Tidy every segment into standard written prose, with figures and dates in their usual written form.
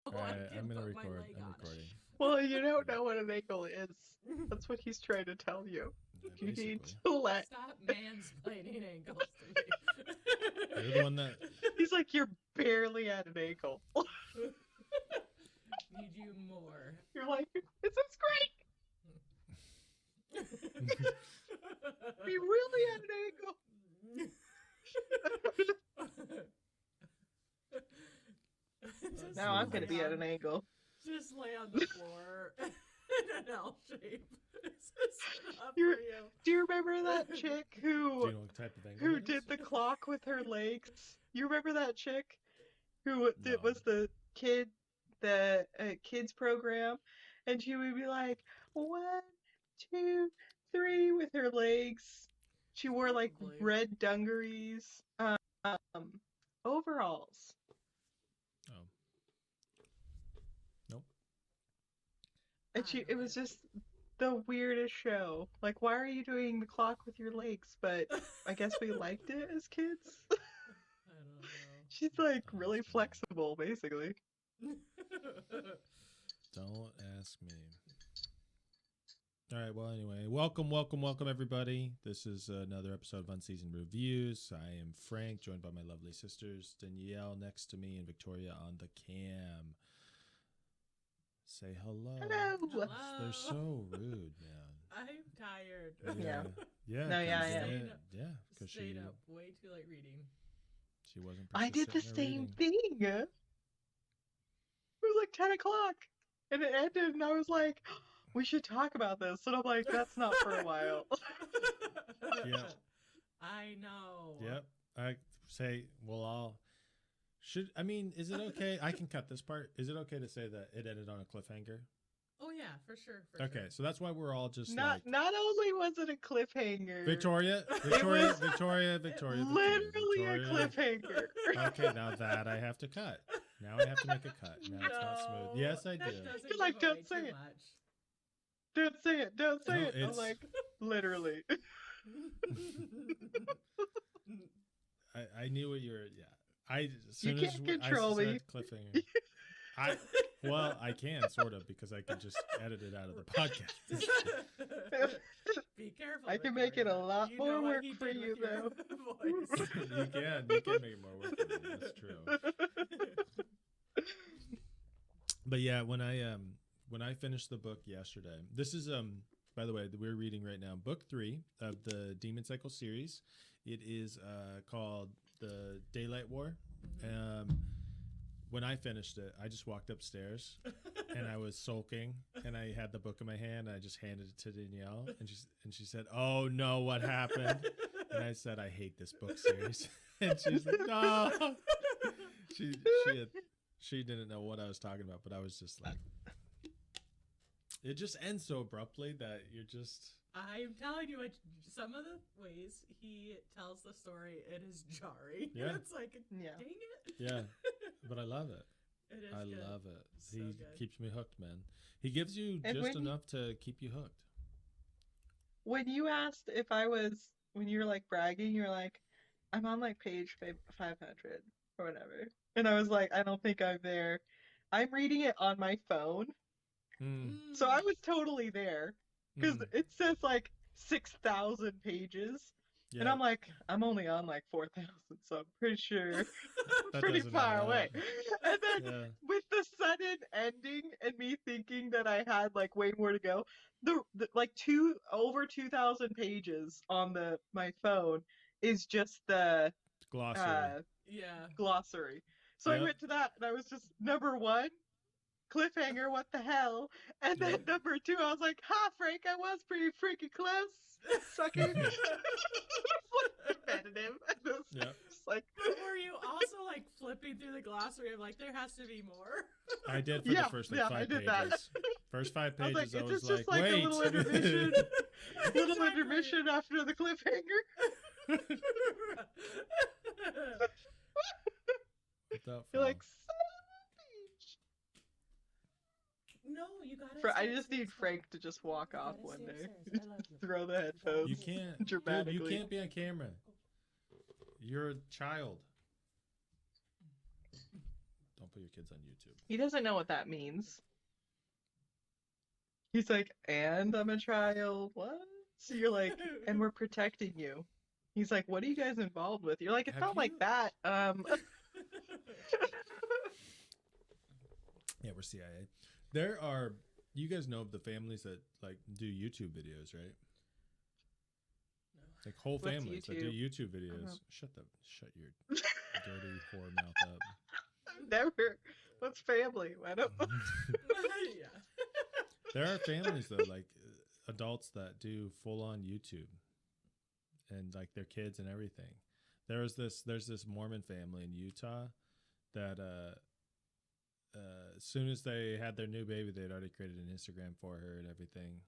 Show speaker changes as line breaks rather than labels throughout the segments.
All
right,
I'm gonna record. I'm recording.
Well, you don't know what an ankle is. That's what he's trying to tell you.
Yeah,
You need
basically.
to let.
Stop mansplaining ankles to me.
You're the one that.
He's like, you're barely at an ankle.
Need you more.
You're like, this is great. Be really at an ankle. Now I'm gonna be at an angle.
Just lay on the floor in an L shape.
Do you remember that chick
Do you know what type of angle
who
it is?
did the clock with her legs? You remember that chick who
No.
was the kids program, and she would be like 1, 2, 3 with her legs. She wore like
Probably.
red dungarees, overalls.
Oh. Nope.
And it was just the weirdest show. Like, why are you doing the clock with your legs? But I guess we liked it as kids.
I don't know.
She's like
Oh,
really
that's funny.
flexible, basically.
Don't ask me. All right. Well, anyway, welcome, everybody. This is another episode of Unseasoned Reviews. I am Frank, joined by my lovely sisters Danielle next to me and Victoria on the cam. Say hello.
Hello.
They're so rude, man.
I'm tired.
Yeah.
Yeah.
No, yeah,
Yeah. Because
Stayed up way too late reading.
She wasn't.
I did the
persistent in her
same
reading.
thing. It was like 10 o'clock. And it ended, and I was like, we should talk about this. And I'm like, that's not for a while.
Yeah.
I know.
Yep. I say we'll all should. I mean, is it okay? I can cut this part. Is it okay to say that it ended on a cliffhanger?
Oh yeah, for sure.
Okay, so that's why we're all just
Not only was it a cliffhanger,
Victoria.
Literally
Victoria.
a cliffhanger.
Okay, now that I have to cut. Now I have to make a cut. Now it's not smooth. Yes, I do.
You're like, don't say it. Don't say it. Don't say
No,
it. I'm like, literally.
I knew what you were. Yeah. As
You
soon
can't
as
control
I
me.
said cliffhanger. I can sort of because I can just edit it out of the podcast.
Be careful.
I can make it a lot
You
more
know
work
what he
for
did
you,
with your
though.
voice.
You can make it more work for me. That's true. But yeah, when I finished the book yesterday, this is by the way, we're reading right now book 3 of the Demon Cycle series. It is called The Daylight War. When I finished it, I just walked upstairs and I was sulking and I had the book in my hand and I just handed it to Danielle and she said, "Oh no, what happened?" And I said, "I hate this book series." And she's like, "No." She didn't know what I was talking about, but I was just like, it just ends so abruptly that you're just.
I'm telling you, some of the ways he tells the story, it is jarring.
Yeah.
It's like,
Yeah.
dang it.
Yeah, but I love it.
It is
I
good.
love it.
So
He
good.
keeps me hooked, man. He gives you
And
just
when
enough to keep you hooked.
When you asked if when you were like bragging, you're like, I'm on like page 500 or whatever. And I was like, I don't think I'm there. I'm reading it on my phone. So I was totally there because it says like 6,000 pages.
Yeah.
And I'm like, I'm only on like 4,000, so I'm pretty sure
That
pretty
doesn't
far
add
away.
up.
And then
Yeah.
with the sudden ending and me thinking that I had like way more to go, the like over 2,000 pages on my phone is just the
Glossary.
Yeah.
glossary. So
Yep.
I went to that and I was just number 1. Cliffhanger, what the hell? And then number 2, I was like, ha, Frank, I was pretty freaking close. Sucker. It's like competitive.
Yeah.
Just like,
But were you also like flipping through the glossary of like, there has to be more?
I did for the first like 5
I did
pages.
that.
First 5
I was
pages,
like,
I
is
was
this just
like,
like a
wait.
little intermission? Little
Exactly.
intermission after the cliffhanger?
Without
You're like,
fail.
son of a bitch.
No, you gotta.
I just need Frank to just walk off one day. Throw the headphones.
You can't. Dude,
dramatically.
you can't be on camera. You're a child. Don't put your kids on YouTube.
He doesn't know what that means. He's like, and I'm a child. What? So you're like, and we're protecting you. He's like, what are you guys involved with? You're like, it's
Have
not like
you-
that.
Yeah, we're CIA. There are, you guys know of the families that like do YouTube videos, right?
No.
Like whole
What's
families that do YouTube videos.
Uh-huh.
Shut your dirty whore mouth up.
Never. What's family? I don't.
Yeah.
There are families though, like adults that do full on YouTube, and like their kids and everything. There's this Mormon family in Utah that as soon as they had their new baby, they'd already created an Instagram for her and everything,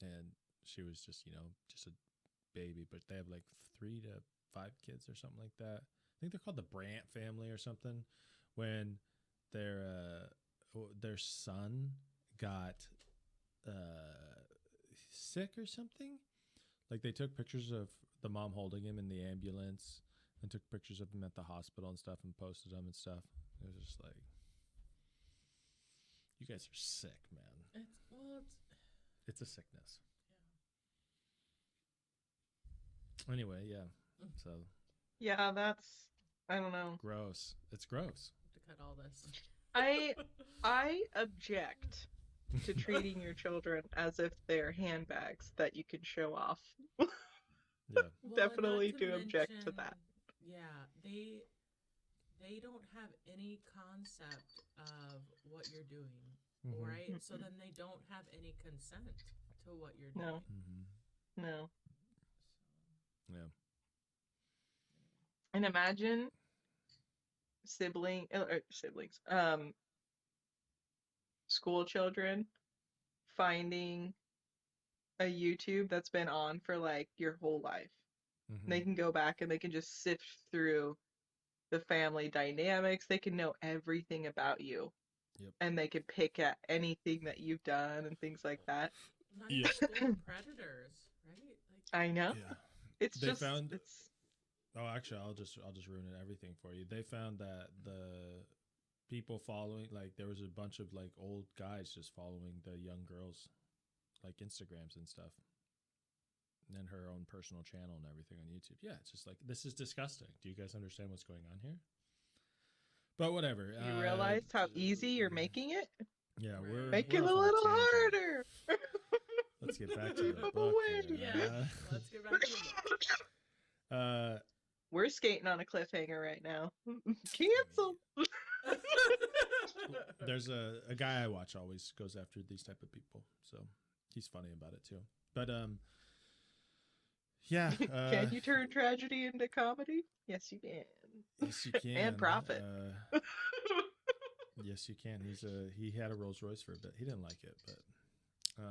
and she was just just a baby, but they have like 3 to 5 kids or something like that. I think they're called the Brant family or something. When their son got sick or something, like they took pictures of the mom holding him in the ambulance and took pictures of him at the hospital and stuff and posted them and stuff. It was just like, you guys are sick, man. It's a sickness.
Yeah.
Anyway, yeah. So
Yeah, that's. I don't know.
gross. It's gross.
To cut all this.
I object to treating your children as if they're handbags that you can show off.
Yeah.
Well, and
Definitely
not
do object to
mention,
that.
Yeah, they don't have any concept of what you're doing,
Mhm.
right? So then they don't have any consent to what you're doing.
No.
Mhm.
No.
Yeah.
And imagine siblings, school children finding a YouTube that's been on for like your whole life.
Mhm.
They can go back and they can just sift through the family dynamics. They can know everything about you.
Yep.
And they can pick at anything that you've done and things like that.
Not
Yeah.
even school predators, right? Like,
I know.
Yeah.
It's
They
just
found-
it's
Oh, actually, I'll just ruin everything for you. They found that the people following, like, there was a bunch of like old guys just following the young girls, like Instagrams and stuff, and then her own personal channel and everything on YouTube. Yeah, it's just like, this is disgusting. Do you guys understand what's going on here? But whatever.
you realize how easy you're making it?
Yeah,
Right.
we're
Make
we're
it a
off on
little
tangent.
harder.
Let's get back to
Give
the
'em
book
away.
here.
yeah. Let's get back to the
We're skating on a cliffhanger right now. Cancel.
book.
There's a guy I watch always goes after these type of people, so he's funny about it too. But yeah.
Can you turn tragedy into comedy? Yes, you can.
Yes, you can.
And profit.
Yes, you can. He had a Rolls Royce for a bit. He didn't like it, but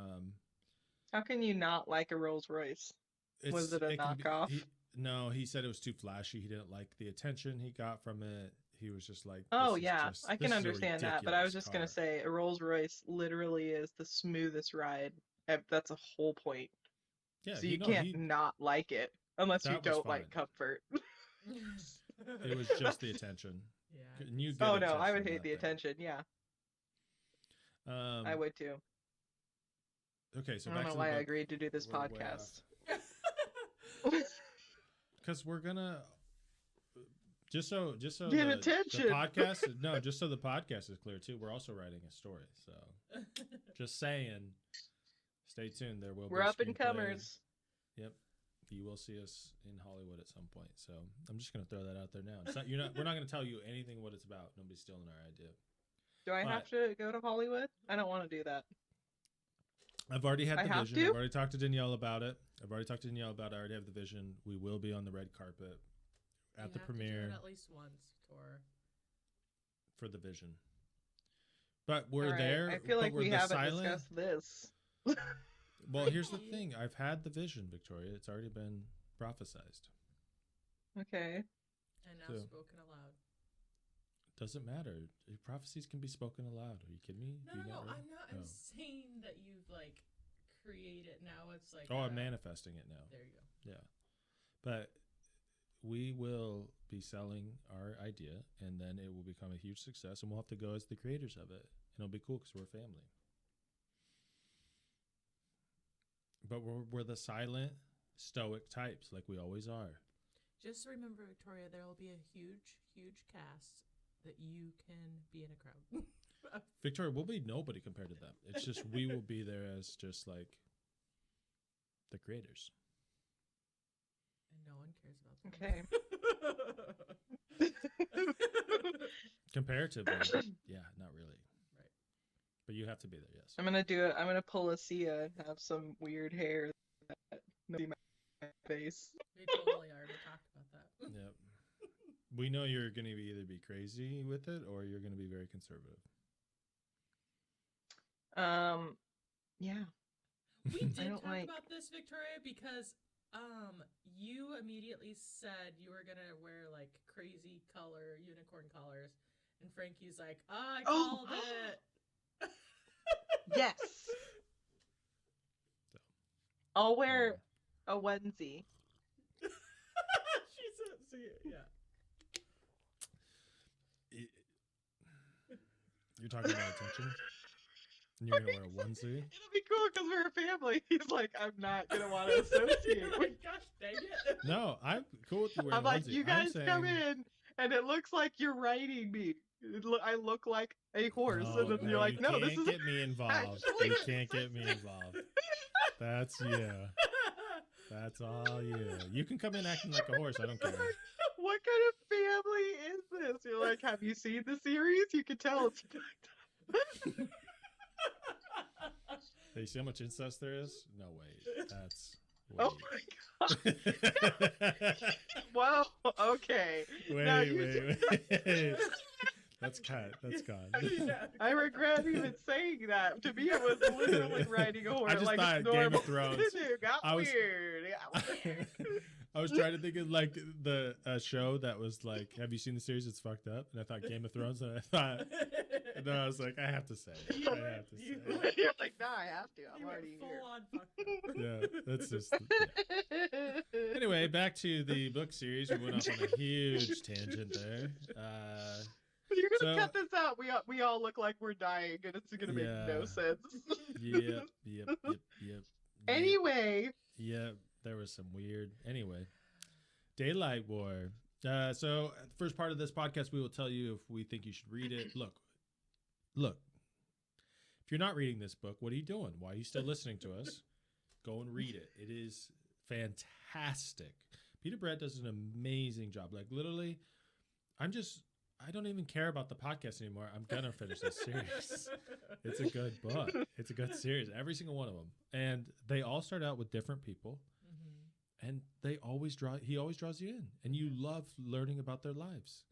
How can you not like a Rolls Royce? Was it a
can be-
knockoff?
No, he said it was too flashy. He didn't like the attention he got from it. He was just like,
Oh
"This is
yeah,
just-
I can
this is a
understand that, but I was
ridiculous
just gonna
car."
say a Rolls Royce literally is the smoothest ride. That's a whole point.
Yeah,
So you can't not like it unless you
That was
don't like
fine.
comfort.
It was just the attention.
Yeah.
And you get
Oh no,
obsessed
I would
with
hate
that
the
thing.
attention. Yeah, I would too.
Okay, so
I
back
don't know
to
why
the
I
book.
agreed to do this
We're way
podcast.
Because we're gonna just so
Get
the
attention.
podcast no, just so the podcast is clear too. We're also writing a story, so just saying. Stay tuned. There will
We're
be
up and
screenplay.
comers.
Yep, you will see us in Hollywood at some point. So I'm just gonna throw that out there now. It's not, we're not gonna tell you anything what it's about. Nobody's stealing our idea.
Do I have to go to Hollywood? I don't want to do that.
I've already had
I
the
have
vision.
to?
I've already talked to Danielle about it. I already have the vision. We will be on the red carpet at
You
the
have to do it
premiere
at least once, Tor.
for the vision. But we're
All right,
there.
I feel
but
like
we're
we
the
haven't
silent.
discussed this.
Well, here's the thing. I've had the vision, Victoria. It's already been prophesized.
Okay.
And now
So-
spoken aloud.
Doesn't matter. Prophecies can be spoken aloud. Are you kidding me?
No,
Do you
no,
not
no.
read?
I'm not.
Oh.
I'm saying that you've like created. Now it's like.
Oh, I'm manifesting it now.
There you go.
Yeah. But we will be selling our idea, and then it will become a huge success, and we'll have to go as the creators of it. And it'll be cool because we're a family. But we're the silent, stoic types, like we always are.
Just remember, Victoria, there will be a huge, huge cast that you can be in a crowd.
Victoria, we'll be nobody compared to them. It's just we will be there as just like the creators.
And no one cares about them.
Okay.
Comparatively, yeah, not really.
Right.
But you have to be there, yes.
I'm gonna do it. I'm gonna pull a Sia and have some weird hair that nobody my face.
We totally already talked about that.
Yep. We know you're going to either be crazy with it or you're going to be very conservative.
Yeah.
We did
don't
talk
like-
about this, Victoria, because you immediately said you were gonna wear like crazy color unicorn collars, and Frankie's like, I
Oh.
called it.
Yes.
So.
I'll wear a onesie.
She said, see it, yeah.
You're talking about attention? And you're going to wear a onesie?
It'll be cool because we're a family. He's like, I'm not gonna want to associate
Oh
with.
my gosh, dang it.
No, I'm cool with you wearing
I'm
a
like,
onesie.
you
I'm
guys
saying,
come in, and it looks like you're riding me. I look like a horse,
No,
and then you're like, no,
you
this
can't
is
get me involved.
actually
You can't get me involved. That's you. That's all you. You can come in acting like a horse. I don't care.
What kind of family is this? You're like, have you seen the series? You can tell it's.
Hey, you see how much incest there is? No, wait. That's.
Oh my god! Wow. Okay. Now you-
wait. That's cut. That's gone.
Yeah.
I regret even saying that. To me, it was literally riding a horse.
I just
like
thought
normal.
Game of Thrones.
It got
I was-
weird. It got weird.
I was trying to think of like the show that was like, have you seen the series? It's fucked up. And I thought Game of Thrones, and I thought, and then I was like, I have to say it. I have to say it.
You're like, no, I have to. I'm
You went
already
full
here.
on fucked up.
Yeah, that's just. Yeah. Anyway, back to the book series. We went off on a huge tangent there.
You're gonna
So-
cut this out. We all look like we're dying, and it's gonna make no
Yeah.
sense.
Yep.
Anyway,
Yep, there was some weird. Anyway, Daylight War. So, at the first part of this podcast, we will tell you if we think you should read it. Look. If you're not reading this book, what are you doing? Why are you still listening to us? Go and read it. It is fantastic. Peter Brett does an amazing job. Like, literally, I don't even care about the podcast anymore. I'm going to finish this series. It's a good book. It's a good series. Every single one of them. And they all start out with different people.
Mhm.
And he always draws you in, and you love learning about their lives.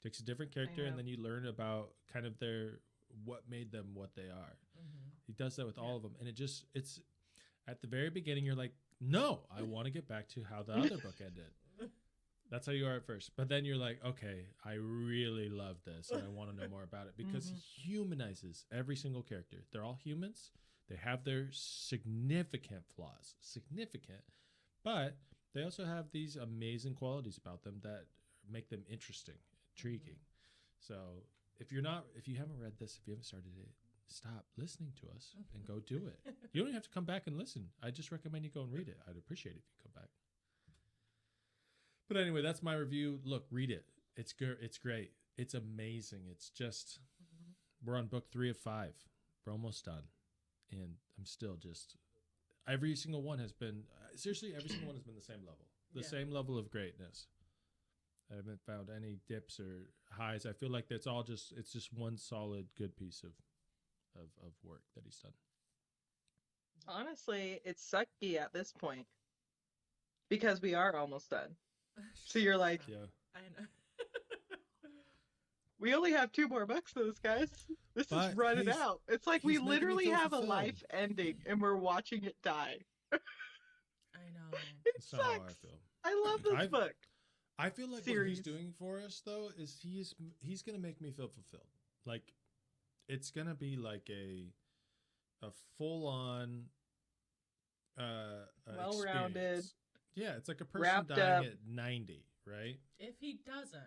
Takes a different character, and
know.
then you learn about kind of what made them what they are.
Mhm.
He does that with all of them, and it's at the very beginning you're like, no, I want to get back to how the other book ended. That's how you are at first, but then you're like, okay, I really love this, and I want to know more about it because he humanizes every single character. They're all humans. They have their significant flaws, but they also have these amazing qualities about them that make them interesting, intriguing. So if you haven't read this, if you haven't started it, stop listening to us and go do it. You don't even have to come back and listen. I just recommend you go and read it. I'd appreciate it if you come back. But anyway, that's my review. Look, read it. It's good. It's great. It's amazing. It's just, we're on book 3 of 5. We're almost done. And I'm still just, every single one has been, seriously, every single one has been the same level. The
Yeah.
same level of greatness. I haven't found any dips or highs. I feel like it's just one solid good piece of work that he's done.
honestly, it's sucky at this point because we are almost done. So you're like,
Yeah.
I know.
we only have 2 more books of this, guys. This
But
is running
he's-
out. It's like we
he's making me
literally
feel
have a
fulfilled.
life ending and we're watching it die.
I know.
It
That's not how I
sucks.
feel.
I love this
I've-
book.
I feel like what
Series.
he's doing for us though is he's gonna make me feel fulfilled. Like it's gonna be like a full on
Well-rounded,
experience. Yeah, it's like a person
wrapped
dying
up.
at 90, right?
If he doesn't,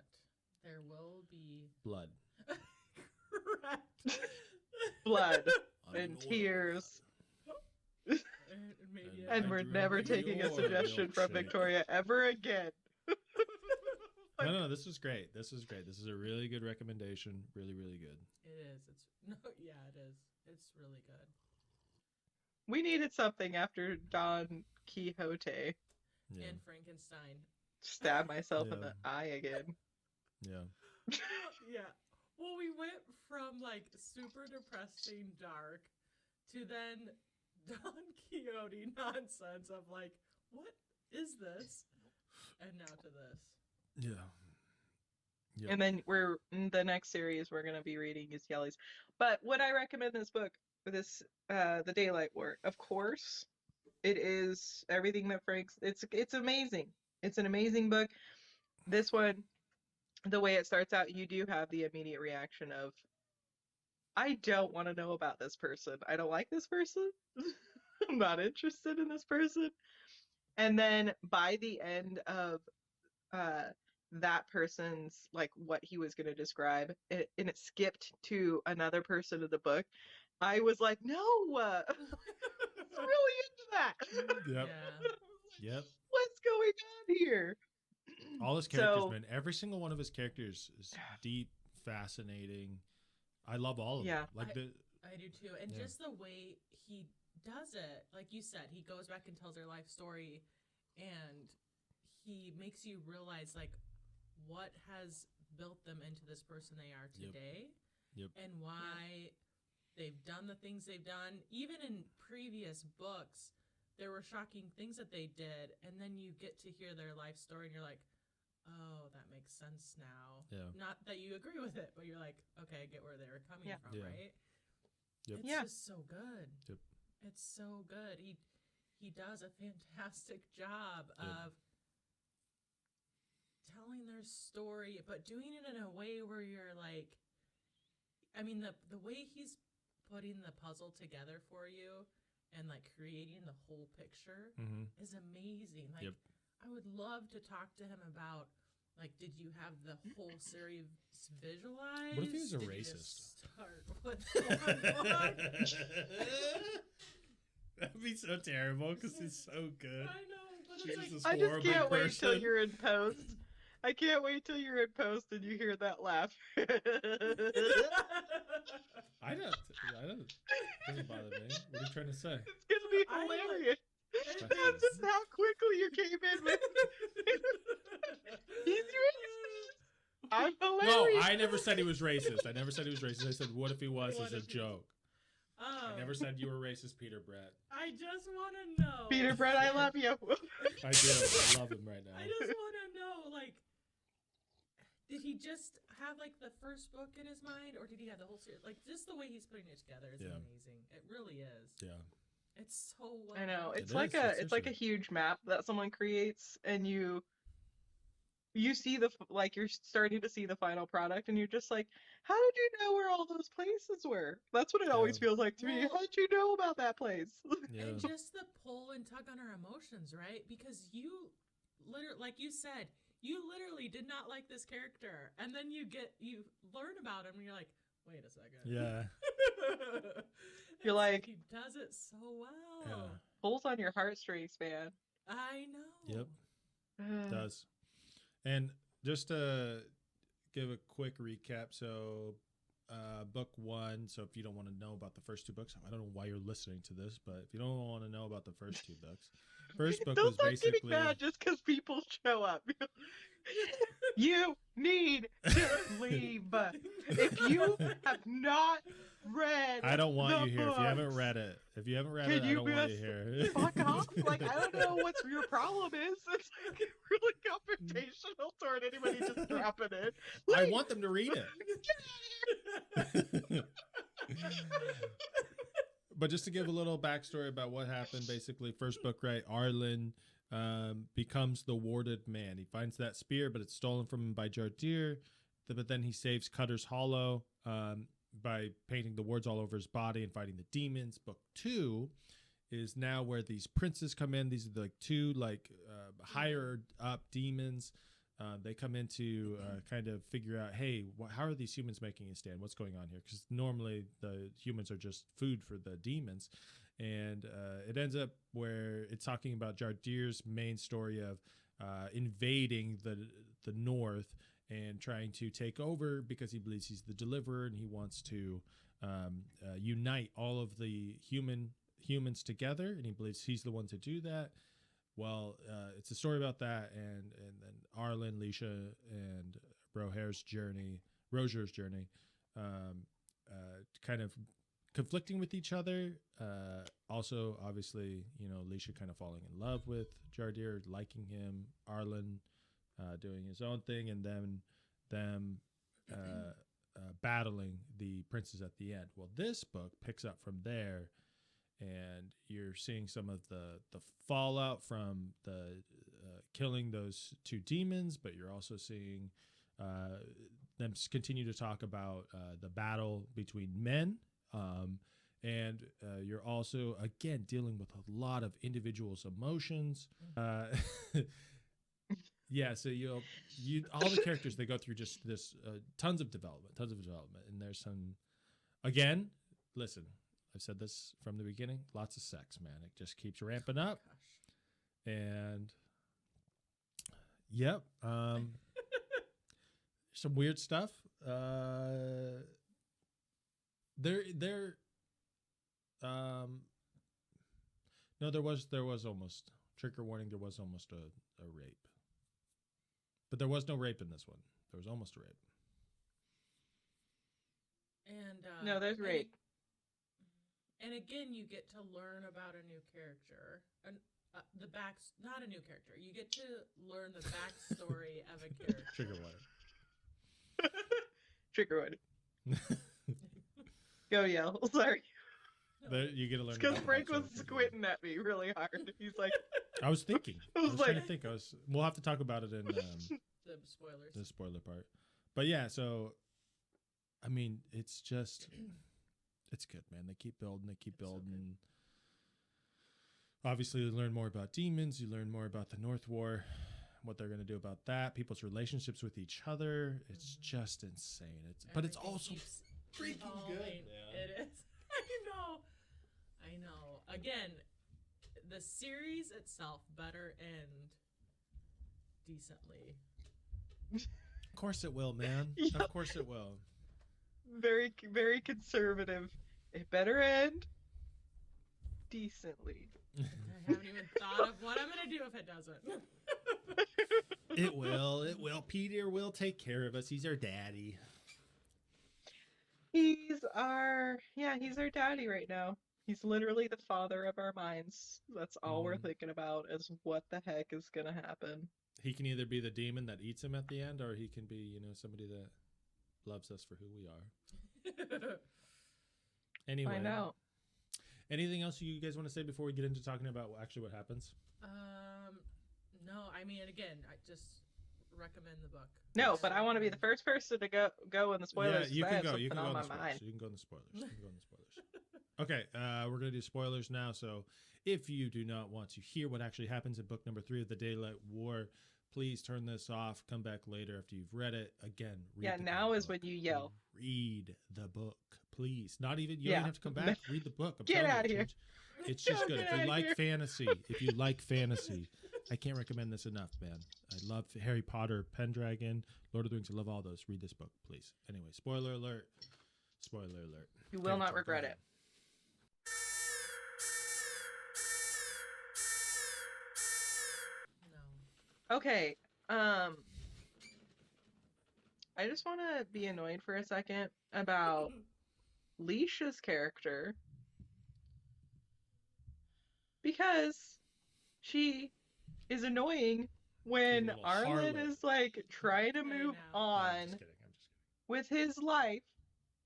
there will be
Blood.
correct.
Blood and
Unordinable
tears.
And maybe
And
And we're
drink
never
your
taking a suggestion from
milkshake.
Victoria ever again.
No, this was great. This is great. This is a really good recommendation. Really, really good.
It is. It's no, yeah, it is. It's really good.
We needed something after Don Quixote.
Yeah.
And Frankenstein.
Stab myself in
Yeah.
the eye again.
Yeah.
Yeah. Well, we went from like super depressing dark to then Don Quixote nonsense of like, what is this? And now to this.
Yeah. Yep.
And then the next series we're gonna be reading is Yellies. But would I recommend this book? This The Daylight War. Of course. It is everything that Frank's it's amazing. It's an amazing book. This one, the way it starts out, you do have the immediate reaction of I don't want to know about this person. I don't like this person. I'm not interested in this person. And then by the end of that person's like what he was going to describe and it skipped to another person of the book, I was like, no, I'm really into that.
Yep.
Yeah.
Yep.
What's going on here?
All his characters,
So-
man. Every single one of his characters is deep, fascinating. I love all of
Yeah.
them. Like
I do too. And
Yeah.
just the way he does it, like you said, he goes back and tells their life story and he makes you realize like what has built them into this person they are
Yep.
today.
Yep.
And why they've done the things they've done. Even in previous books, there were shocking things that they did, and then you get to hear their life story and you're like, oh, that makes sense now.
Yeah.
Not that you agree with it, but you're like, okay, I get where they were coming
Yeah.
from,
Yeah.
right?
Yep.
It's
Yeah.
just so good.
Yep.
It's so good. He does a fantastic job
Yep.
of telling their story, but doing it in a way where you're like, I mean, the way he's putting the puzzle together for you and like creating the whole picture
mm-hmm.
is amazing. Like,
Yep.
I would love to talk to him about, like, did you have the whole series visualized?
What if he was a
Did you
racist?
just start with one book?
That'd be so terrible because he's so good.
I know, but
He's
it's like,
this
I just
horrible
can't wait till
person.
you're in post. I can't wait till you're in post and you hear that laugh.
I don't. It doesn't bother me. What are you trying to say?
It's gonna be
I-
hilarious.
it
That's
is.
just how quickly you came in with he's racist. I'm
No,
hilarious.
I never said he was racist. I never said he was racist. I said, what if he was
What
as a
if he-
joke?
Oh,
I never said you were racist, Peter Brett.
I just want to know.
Peter Brett, I love you.
I do. I love him right now.
I just want to know, like, did he just have like the first book in his mind, or did he have the whole series? Like, just the way he's putting it together is
Yeah.
amazing. It really is.
Yeah.
It's so well
I know.
done.
It's
It
like
is,
it's like a
seriously.
huge map that someone creates and you see like you're starting to see the final product and you're just like, how did you know where all those places were? That's what it always
Yeah.
feels like to me.
Well-
How did you know about that place?
Yeah.
And just the pull and tug on our emotions, right? Because you literally, like you said, you literally did not like this character, and then you learn about him, and you're like, wait a second.
Yeah.
You're like-
he does it so well.
Yeah.
Pulls on your heartstrings, man.
I know.
Yep. Does. And just to give a quick recap, so book one, so if you don't want to know about the first two books, I don't know why you're listening to this, but if you don't want to know about the first two books, first book
Don't
was
start getting
basically
mad just because people show up. You need to leave. If you have not read,
I don't want
the
you here. If you haven't
books,
read it,
Can
I
you
don't want you
just
here.
fuck off. Like, I don't know what your problem is. It's like really confrontational toward anybody just dropping it.
I
Like,
want them to read it. But just to give a little backstory about what happened, basically, first book, right? Arlen becomes the warded man. He finds that spear, but it's stolen from him by Jardir. But then he saves Cutter's Hollow by painting the wards all over his body and fighting the demons. Book two is now where these princes come in. These are like two higher up demons They come in to kind of figure out, hey, how are these humans making a stand? What's going on here? Because normally the humans are just food for the demons. And it ends up where it's talking about Jardir's main story of invading the North and trying to take over because he believes he's the deliverer and he wants to unite all of the humans together, and he believes he's the one to do that. Well, it's a story about that, and then Arlen, Leisha, and Roger's journey, kind of conflicting with each other. Also, obviously, Leisha kind of falling in love with Jardir, liking him. Arlen doing his own thing, and then them battling the princes at the end. Well, this book picks up from there. And you're seeing some of the fallout from the killing those two demons, but you're also seeing them continue to talk about the battle between men. And you're also, again, dealing with a lot of individuals' emotions. Yeah, so all the characters, they go through just this tons of development. And there's some, again, listen, I've said this from the beginning. Lots of sex, man. It just keeps ramping up. And yep. Some weird stuff. No, there was almost, trigger warning, there was almost a rape. But there was no rape in this one. There was almost a rape.
And
no, there's rape.
And again, you get to learn about a new character. And not a new character. You get to learn the backstory of a character.
Trigger warning.
Trigger warning. Go yell. Sorry.
You get to learn.
Because Frank was squinting at me really hard. He's like,
I was thinking. I was
like,
trying to think. We'll have to talk about it in
the spoilers.
The spoiler part. But yeah, so I mean, it's just. It's good, man. They keep building. Okay. Obviously, you learn more about demons. You learn more about the North War, what they're going to do about that, people's relationships with each other. It's just insane. But it's also freaking good. Man.
It is. I know. Again, the series itself better end decently.
Of course it will, man.
Yeah.
Of course it will.
Very, very conservative. It better end decently.
I haven't even thought of what I'm going to do if it doesn't.
It will. Peter will take care of us. He's our daddy.
He's our daddy right now. He's literally the father of our minds. That's all we're thinking about is what the heck is going to happen.
He can either be the demon that eats him at the end, or he can be, somebody that loves us for who we are. Anyway.
I know.
Anything else you guys want to say before we get into talking about actually what happens?
No, I mean, again, I just recommend the book.
No, but I want to be the first person to go in the spoilers.
Yeah, you can go. You
can
go in the spoilers. You can go in the spoilers. Okay, we're going to do spoilers now. So if you do not want to hear what actually happens in book number 3 of the Daylight War, please turn this off. Come back later after you've read it. Again, read the
now is
book.
when you yell.
Read the book, please. Not even, you don't have to come back. Read the book.
Get out of here.
It's just good. If you like fantasy, I can't recommend this enough, man. I love Harry Potter, Pendragon, Lord of the Rings. I love all those. Read this book, please. Anyway, spoiler alert. Spoiler alert.
You will not regret it.
No.
Okay. I just want to be annoyed for a second about Leisha's character. Because she is annoying when Arlen is like trying to move on
I'm just kidding.
with his life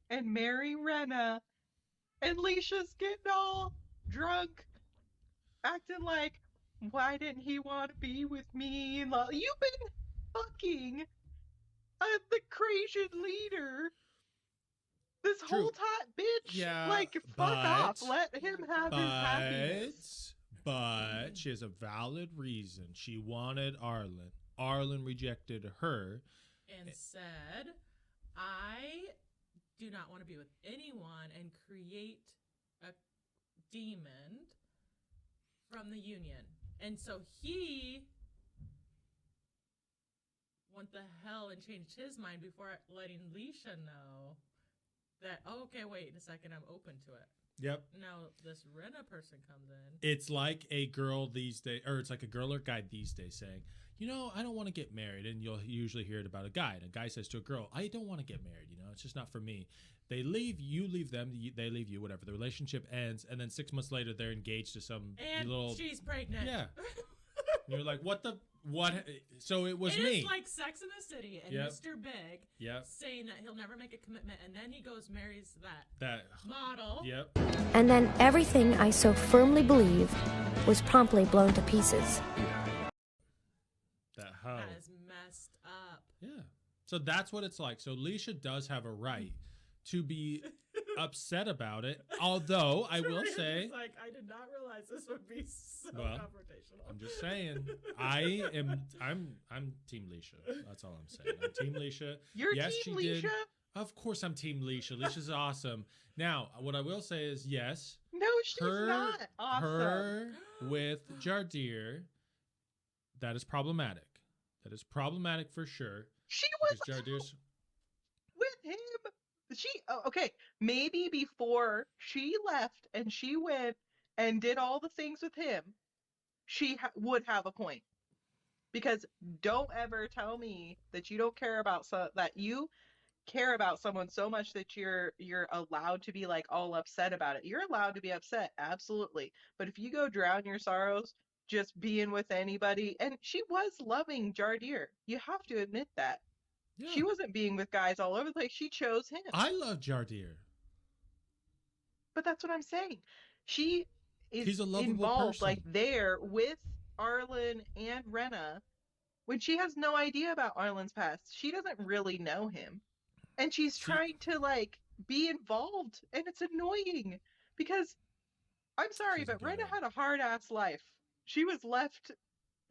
and marry Rena, and Leisha's getting all drunk, acting like, why didn't he want to be with me? You've been fucking the Cajun leader this whole time, bitch.
Yeah,
fuck off. Let him have his happiness.
But she has a valid reason. She wanted Arlen. Arlen rejected her.
And said, I do not want to be with anyone and create a demon from the union. And so he went the hell and changed his mind before letting Leisha know that, oh, okay, wait a second, I'm open to it.
Yep.
Now this Rena person comes in.
It's like a girl these days, or it's like a girl or guy these days saying, you know, I don't want to get married. And you'll usually hear it about a guy. And a guy says to a girl, I don't want to get married. You know, it's just not for me. They leave, you leave them, they leave you, whatever. The relationship ends. And then 6 months later, they're engaged to some
and
little.
She's pregnant.
Yeah. And you're like, what? So it was
it
me.
It's like Sex in the City and
Yep.
Mr. Big saying that he'll never make a commitment, and then he goes marries that model.
Yep.
And then everything I so firmly believe was promptly blown to pieces.
That hoe.
That is messed up.
Yeah. So that's what it's like. So Leisha does have a right to be upset about it. Although I will say,
like, I did not realize this would be so confrontational.
I'm just saying, I'm Team Leisha. That's all I'm saying. I'm Team Leisha.
You're
yes,
Team
she
Leisha?
did. Of course, I'm Team Leisha. Leisha's awesome. Now, what I will say is, yes,
No, she's not awesome.
her with Jardir, that is problematic. That is problematic for sure.
She was
Because Jardir's
with him. Okay, maybe before she left and she went and did all the things with him, she would have a point. Because don't ever tell me that you don't care about that you care about someone so much that you're allowed to be like all upset about it. You're allowed to be upset, absolutely. But if you go drown your sorrows just being with anybody, and she was loving Jardir, you have to admit that.
Yeah.
She wasn't being with guys all over the place. She chose him.
I love Jardir.
But that's what I'm saying. She is
He's a lovable
involved,
person.
like there with Arlen and Rena, when she has no idea about Arlen's past. She doesn't really know him. And she's trying to like be involved, and it's annoying because I'm sorry, but Rena had a hard ass life. She was left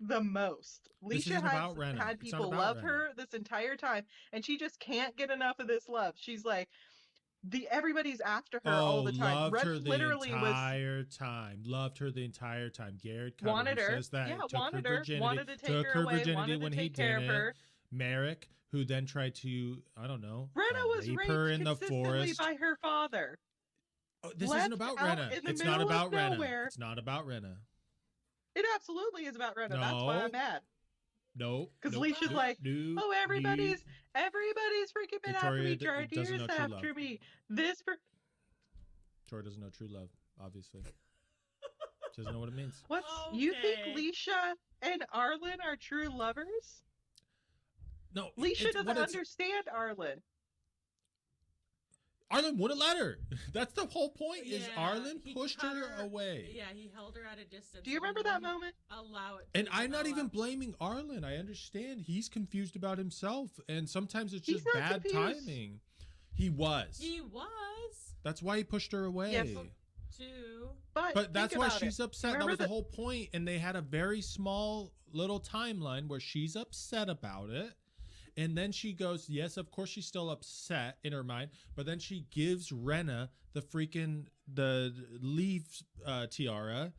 the most. Leisha has had people love her this entire time, and she just can't get enough of this love. She's like, everybody's after her all the time.
Loved
Rena
her the entire time. Loved her the entire time. Garrett Cutter
wanted her.
says that.
Yeah,
took
wanted
her
her.
virginity.
Wanted to take
took
her away.
virginity
Wanted
when
to
he
take care of
didn't.
her.
Merrick, who then tried to, I don't know,
Rena was
rape
raped
her in the
consistently
forest.
by her father.
Oh, this
Left
isn't about
out
Rena.
in the
It's not
middle
about
of
Rena.
nowhere.
It's not about Rena.
It absolutely is about Rena. That's why I'm mad.
No.
Because Leisha's like, oh, everybody's freaking been after me. Jardir's after me.
Tori doesn't know true love, obviously. She doesn't know what it means.
You think Leisha and Arlen are true lovers?
No.
Leisha doesn't understand Arlen.
Arlen wouldn't let her. That's the whole point. Is Arlen pushed her away?
Yeah, he held her at a distance.
Do you remember that moment?
Allow it.
And I'm not even blaming Arlen. I understand he's confused about himself, and sometimes it's just bad timing. He was.
He was.
That's why he pushed her away.
Yes.
Too.
But that's why she's upset. That was the whole point. And they had a very small little timeline where she's upset about it. And then she goes, yes, of course she's still upset in her mind. But then she gives Rena the leaf tiara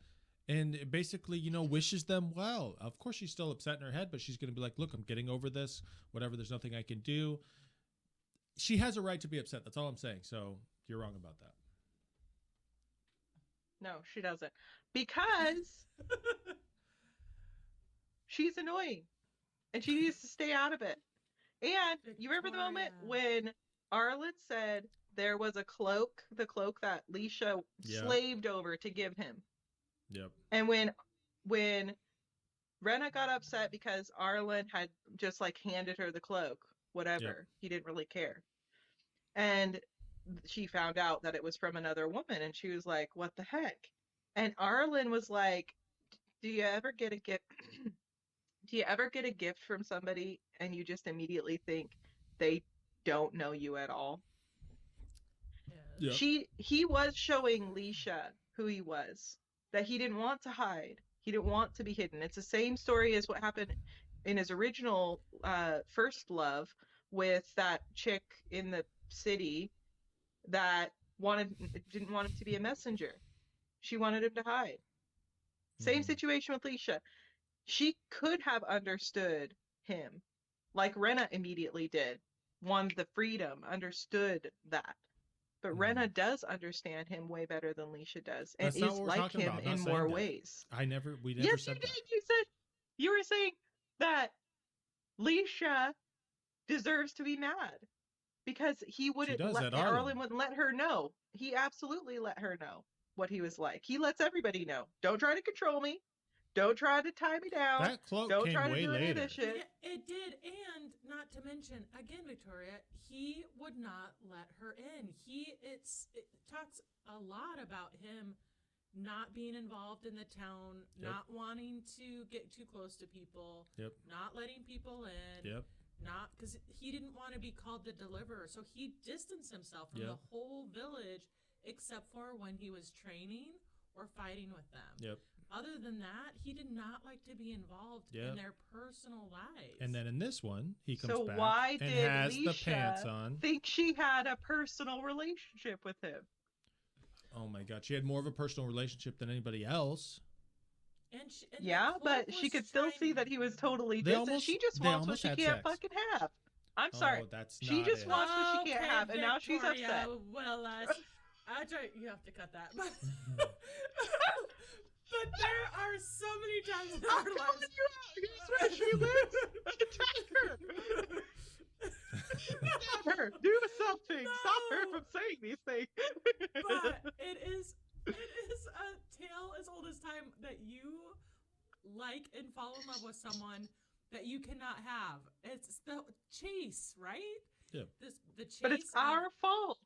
and basically, wishes them well. Of course she's still upset in her head, but she's going to be like, look, I'm getting over this. Whatever, there's nothing I can do. She has a right to be upset. That's all I'm saying. So you're wrong about that.
No, she doesn't. Because she's annoying. And she needs to stay out of it. And you remember the moment when Arlen said there was a cloak, the cloak that Leisha slaved over to give him.
Yep.
And when Rena got upset because Arlen had just like handed her the cloak, whatever, he didn't really care. And she found out that it was from another woman, and she was like, what the heck? And Arlen was like, do you ever get a gift? Do you ever get a gift from somebody and you just immediately think they don't know you at all?
Yeah.
He was showing Leisha who he was, that he didn't want to hide. He didn't want to be hidden. It's the same story as what happened in his original first love with that chick in the city that didn't want him to be a messenger. She wanted him to hide. Same
Mhm.
situation with Leisha. She could have understood him, like Rena immediately did. Wanted the freedom, understood that. But
Mhm.
Rena does understand him way better than Leisha does, and
That's not
is
what we're
like
talking
him
about. I'm
in
not
more
saying that.
ways.
We never
Yes, you
said
did.
that.
You were saying that Leisha deserves to be mad because he wouldn't
does
let
at Arlen.
Arlen wouldn't let her know. He absolutely let her know what he was like. He lets everybody know. Don't try to control me. Don't try to tie me down.
That cloak
Don't
came
try to
way
do any of
later.
this shit.
Yeah, it did, and not to mention, again, Victoria, he would not let her in. It talks a lot about him not being involved in the town,
Yep.
not wanting to get too close to people,
Yep.
not letting people in,
Yep.
not because he didn't want to be called the deliverer, so he distanced himself from
Yep.
the whole village except for when he was training or fighting with them.
Yep.
Other than that, he did not like to be involved
Yep.
in their personal lives.
And then in this one, he comes
So
back
why
and
did
has the
Leisha
pants on.
think she had a personal relationship with him?
Oh my god, she had more of a personal relationship than anybody else.
and
Yeah,
the
but
cloak
she
was
could still
trying-
see that he was totally
They
distant.
almost-
She just
they
wants what
almost
she
had
can't
sex.
fucking have. I'm sorry.
Oh, that's
She
not
just
it.
wants what she can't
Okay,
have, and now she's
Victoria,
upset.
Well, I try. You have to cut that. But, but there are so many times in our lives.
Here's where she lives. Attack her. Stab her. Do something. Stop her
No.
from saying these things.
But it is a tale as old as time that you like and fall in love with someone that you cannot have. It's the chase, right?
Yeah.
The chase.
But it's
of-
our fault.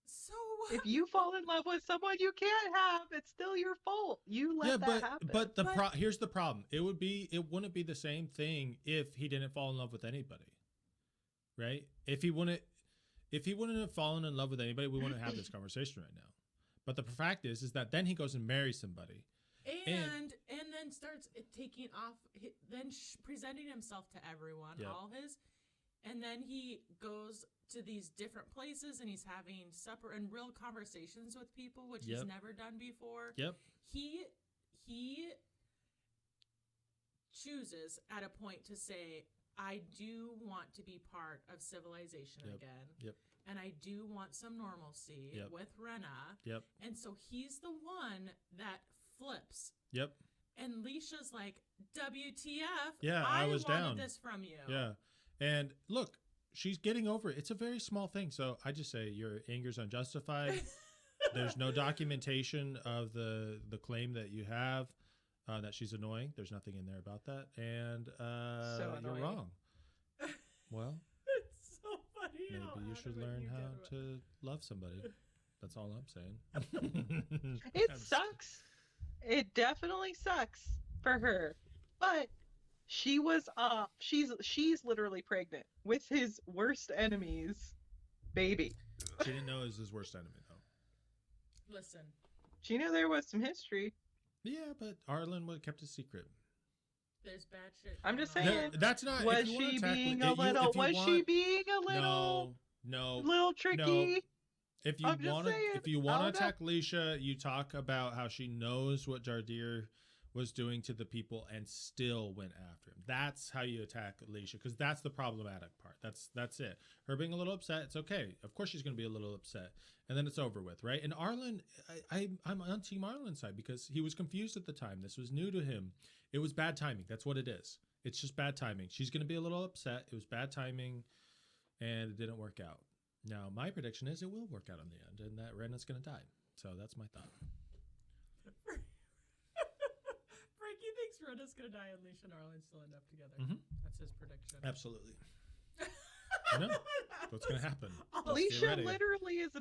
So
If you fall in love with someone you can't have, it's still your fault. You let that happen.
but
But-
here's the problem. It wouldn't be the same thing if he didn't fall in love with anybody. Right? If he wouldn't have fallen in love with anybody, we wouldn't have this conversation right now. But the fact is that then he goes and marries somebody.
and then starts taking off, then presenting himself to everyone,
Yep.
all his, and then he goes to these different places and he's having supper and real conversations with people, which he's
Yep.
never done before.
Yep.
He chooses at a point to say, I do want to be part of civilization
Yep.
again.
Yep.
And I do want some normalcy
Yep.
with Rena.
Yep.
And so he's the one that flips.
Yep.
And Leisha's like, WTF?
Yeah, I was
wanted
down.
this from you.
Yeah. And look, she's getting over it. It's a very small thing. So I just say your anger's unjustified. There's no documentation of the claim that you have that she's annoying. There's nothing in there about that. And
So
you're
annoying.
wrong. Well,
It's so funny.
maybe
how
you should
adamant
learn
you
how
get about-
to love somebody. That's all I'm saying.
It sucks. It definitely sucks for her. But she was she's literally pregnant with his worst enemy's baby.
She didn't know it was his worst enemy, though.
Listen,
She knew there was some history.
Yeah, but Arlen would have kept it secret.
there's bad shit.
I'm just
going on.
saying.
That's not.
Was
if you wanna
she
tackle-
being
if
a
you-
little
if you
was she
want-
being a little
No.
tricky?
If you
I'm just
want to,
saying,
if you
I
want to
don't know.
attack Leisha, you talk about how she knows what Jardir was doing to the people and still went after him. That's how you attack Leisha, because that's the problematic part. That's it. Her being a little upset, it's okay. Of course, she's going to be a little upset, and then it's over with, right? And Arlen, I'm on Team Arlen's side because he was confused at the time. This was new to him. It was bad timing. That's what it is. It's just bad timing. She's going to be a little upset. It was bad timing, and it didn't work out. Now, my prediction is it will work out in the end, and that Rena's going to die. So that's my thought.
Frankie thinks Rena's gonna die and Leisha and Arlen still end up together.
Mhm.
That's his prediction.
Absolutely. I know. What's going to happen? Just get
Leisha
ready.
literally is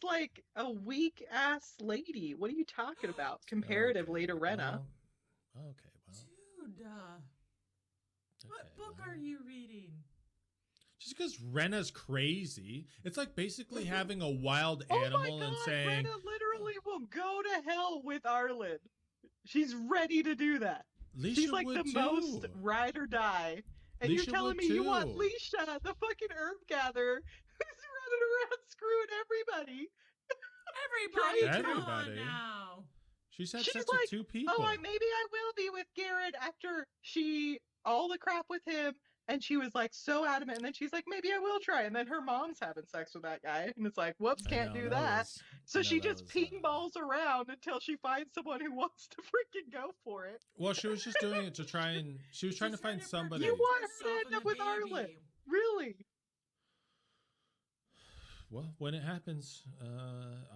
like a weak ass lady. What are you talking about comparatively to Rena?
Well, okay, well.
Dude, what
okay,
book
well.
are you reading?
Just because Rena's crazy, it's like basically having a wild
Oh my
animal
God,
and saying,
Rena literally will go to hell with Arlen. She's ready to do that. She's like the most ride or die. And you're telling me you want Leisha, the fucking herb gatherer, who's running around screwing everybody.
Come on now.
She's had sex with 2 people.
Oh, maybe I will be with Garrett after all the crap with him. And she was like so adamant. And then she's like, maybe I will try. And then her mom's having sex with that guy. And it's like, whoops, can't do that. So she just pinballs around until she finds someone who wants to freaking go for it.
Well, she was just doing it to try and... She was trying to find somebody.
You want her to end up with Arlen. Really?
Well, when it happens,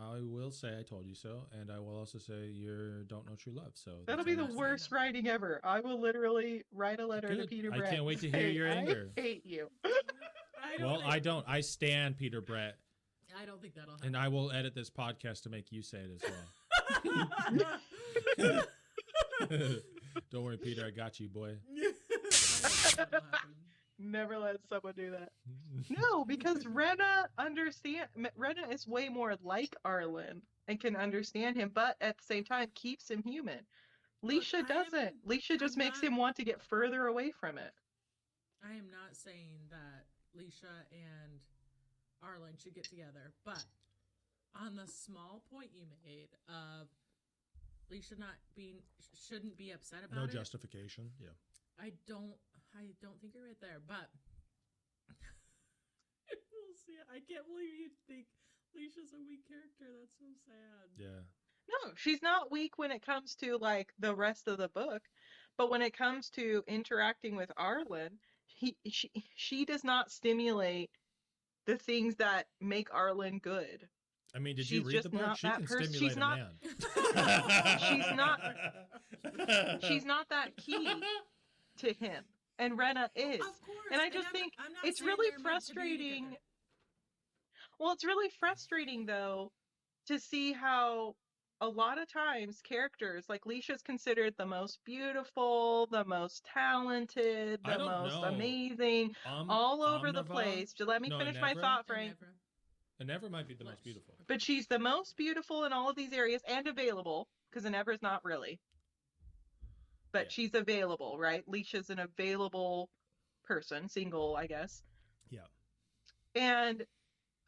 I will say I told you so, and I will also say you don't know true love. So
that'll be the worst writing ever. I will literally write a letter to Peter Brett.
I can't wait to hear your anger.
I hate you.
I don't. I stan Peter Brett.
I don't think that'll happen.
And I will edit this podcast to make you say it as well. Don't worry, Peter. I got you, boy.
Never let someone do that. No, because Rena is way more like Arlen and can understand him, but at the same time keeps him human. Leisha doesn't. Leisha just makes him want to get further away from it.
I am not saying that Leisha and Arlen should get together, but on the small point you made of Leisha shouldn't be upset about it.
No justification. Yeah.
I don't think you're right there, but we'll see. I can't believe you think Leisha's a weak character. That's so sad.
Yeah.
No, she's not weak when it comes to like the rest of the book, but when it comes to interacting with Arlen, she does not stimulate the things that make Arlen good.
I mean, did you read the book? She can stimulate a man.
She's not that key to him. And Rena is.
Of course.
And I just think it's really frustrating. Well, it's really frustrating, though, to see how a lot of times characters, like Leisha's considered the most beautiful, the most talented, the most amazing, all over the place. Just let me finish my thought, Frank.
Enevra might be the most beautiful.
But she's the most beautiful in all of these areas and available, because Enevra's not really. But she's available, right? Leisha's an available person, single, I guess.
Yeah. And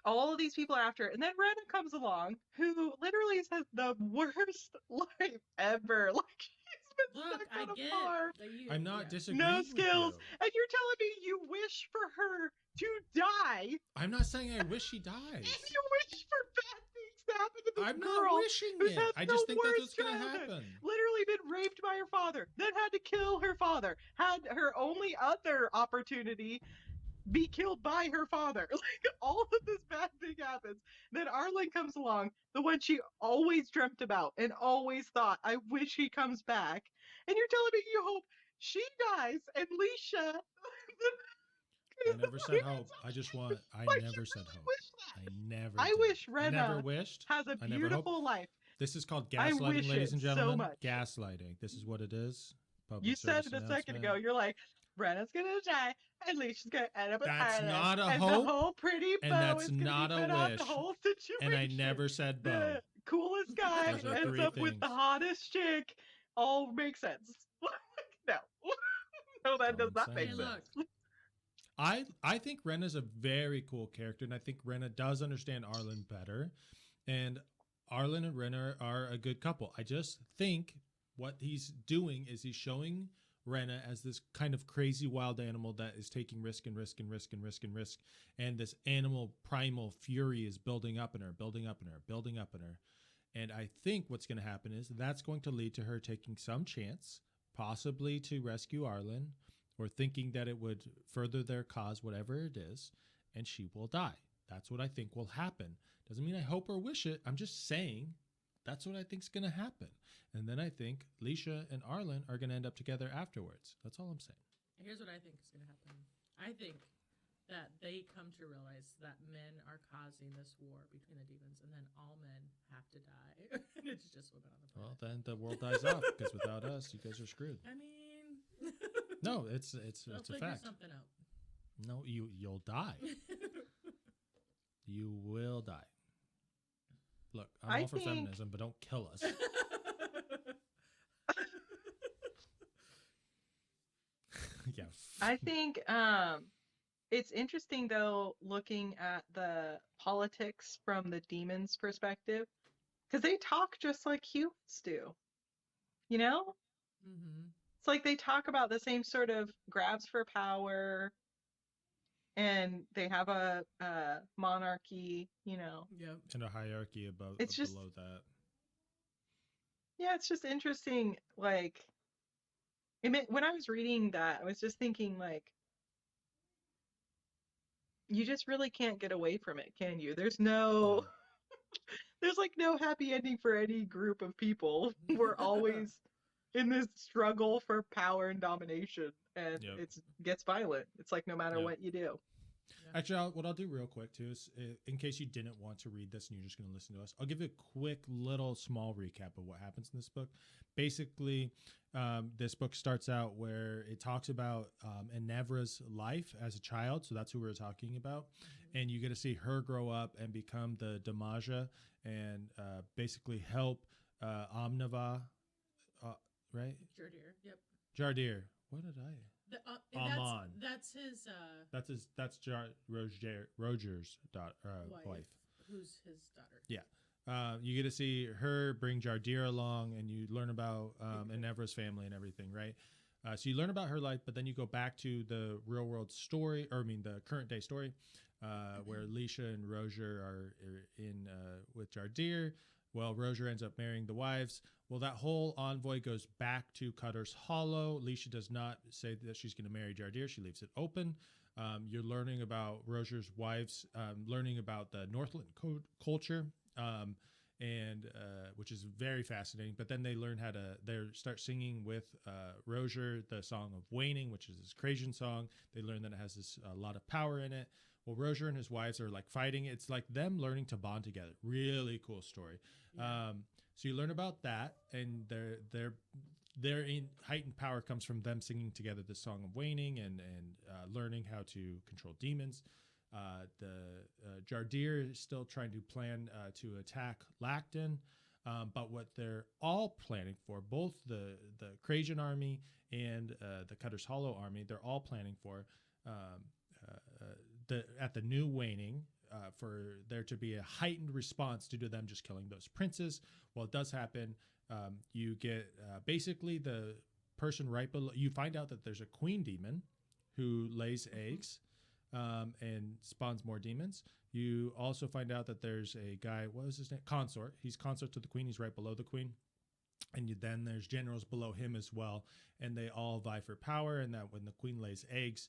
all of these people are after her. And then Rena comes along, who literally has the worst life ever. Like, she's been stuck on a farm.
I'm not disagreeing
No skills. And you're telling me you wish for her to die.
I'm not saying I wish she dies.
And you wish for bad things to happen to this
I'm
girl.
not wishing it. I just think that's what's going to happen.
Literally been raped by her father, then had to kill her father, had her only other opportunity be killed by her father. Like, all of this bad thing happens. Then Arlen comes along, the one she always dreamt about and always thought, I wish he comes back. And you're telling me you hope she dies and Leisha...
I never said hope. I never said hope.
I wish Rena
never wished.
Has a beautiful life.
This is called gaslighting, ladies and gentlemen. So gaslighting. This is what it is.
You said it a second ago. You're like, Rena's gonna die, and Leisha's gonna end up with
That's
Ireland.
not a
and
hope.
The whole pretty bow
and that's
is
not
a wish. The whole situation.
And I never said bow.
The coolest guy ends up with the hottest chick. All makes sense. No. No, that does not make sense.
I think Rena's a very cool character, and I think Rena does understand Arlen better. And Arlen and Rena are a good couple. I just think what he's doing is he's showing Rena as this kind of crazy wild animal that is taking risk and risk and risk and risk and risk. And this animal primal fury is building up in her, building up in her, building up in her. And I think what's going to happen is that's going to lead to her taking some chance, possibly to rescue Arlen, or thinking that it would further their cause, whatever it is, and she will die. That's what I think will happen. Doesn't mean I hope or wish it. I'm just saying that's what I think is going to happen. And then I think Leisha and Arlen are going to end up together afterwards. That's all I'm saying.
Here's what I think is going to happen. I think that they come to realize that men are causing this war between the demons, and then all men have to die. And it's just women on the planet.
Well, then the world dies off, because without us, you guys are screwed.
I mean...
No, it's a fact.
Something out.
No, you'll die. You will die. Look, I'm all for feminism, but don't kill us.
I think it's interesting though looking at the politics from the demon's perspective because they talk just like humans do. You know?
Mm-hmm.
It's like they talk about the same sort of grabs for power and they have a monarchy, you know.
Yep.
And a hierarchy above
It's just
below that.
yeah, it's just interesting like when I was reading that, I was just thinking like you just really can't get away from it, can you? There's no
Yeah.
there's like no happy ending for any group of people. We're always in this struggle for power and domination, and
Yep.
it gets violent. It's like no matter
Yep.
what you do.
Actually, what I'll do real quick too is, in case you didn't want to read this and you're just going to listen to us, I'll give you a quick little small recap of what happens in this book. Basically, this book starts out where it talks about Enevra's life as a child. So that's who we're talking about. And you get to see her grow up and become the Damaja and basically help Omnava, right?
Jardir. Yep.
Jardir. What did I?
And
Amon.
that's his
That's Roger's wife.
Who's his daughter?
Yeah. You get to see her bring Jardir along, and you learn about Enevra's family and everything, right? So you learn about her life, but then you go back to the real world story, or I mean the current day story, where Lisha and Roger are in with Jardir. Well, Roger ends up marrying the wives. Well, that whole envoy goes back to Cutter's Hollow. Lisha does not say that she's going to marry Jardir. She leaves it open. You're learning about Roger's wives, learning about the Northland culture, and which is very fascinating. But then they learn how to start singing with Roger the song of Waning, which is this Krasian song. They learn that it has this a lot of power in it. Well, Roger and his wives are like fighting. It's like them learning to bond together. Really cool story.
Yeah.
So you learn about that, and their in heightened power comes from them singing together the song of Waning and learning how to control demons. Jardir is still trying to plan to attack Lacton, but what they're all planning for, both the Krasian army and the Cutter's Hollow army, they're all planning for at the new Waning. For there to be a heightened response due to them just killing those princes. Well, it does happen. You get basically the person right below. You find out that there's a queen demon who lays eggs and spawns more demons. You also find out that there's a guy, what was his name? Consort. He's consort to the queen. He's right below the queen. And then there's generals below him as well. And they all vie for power. And that when the queen lays eggs,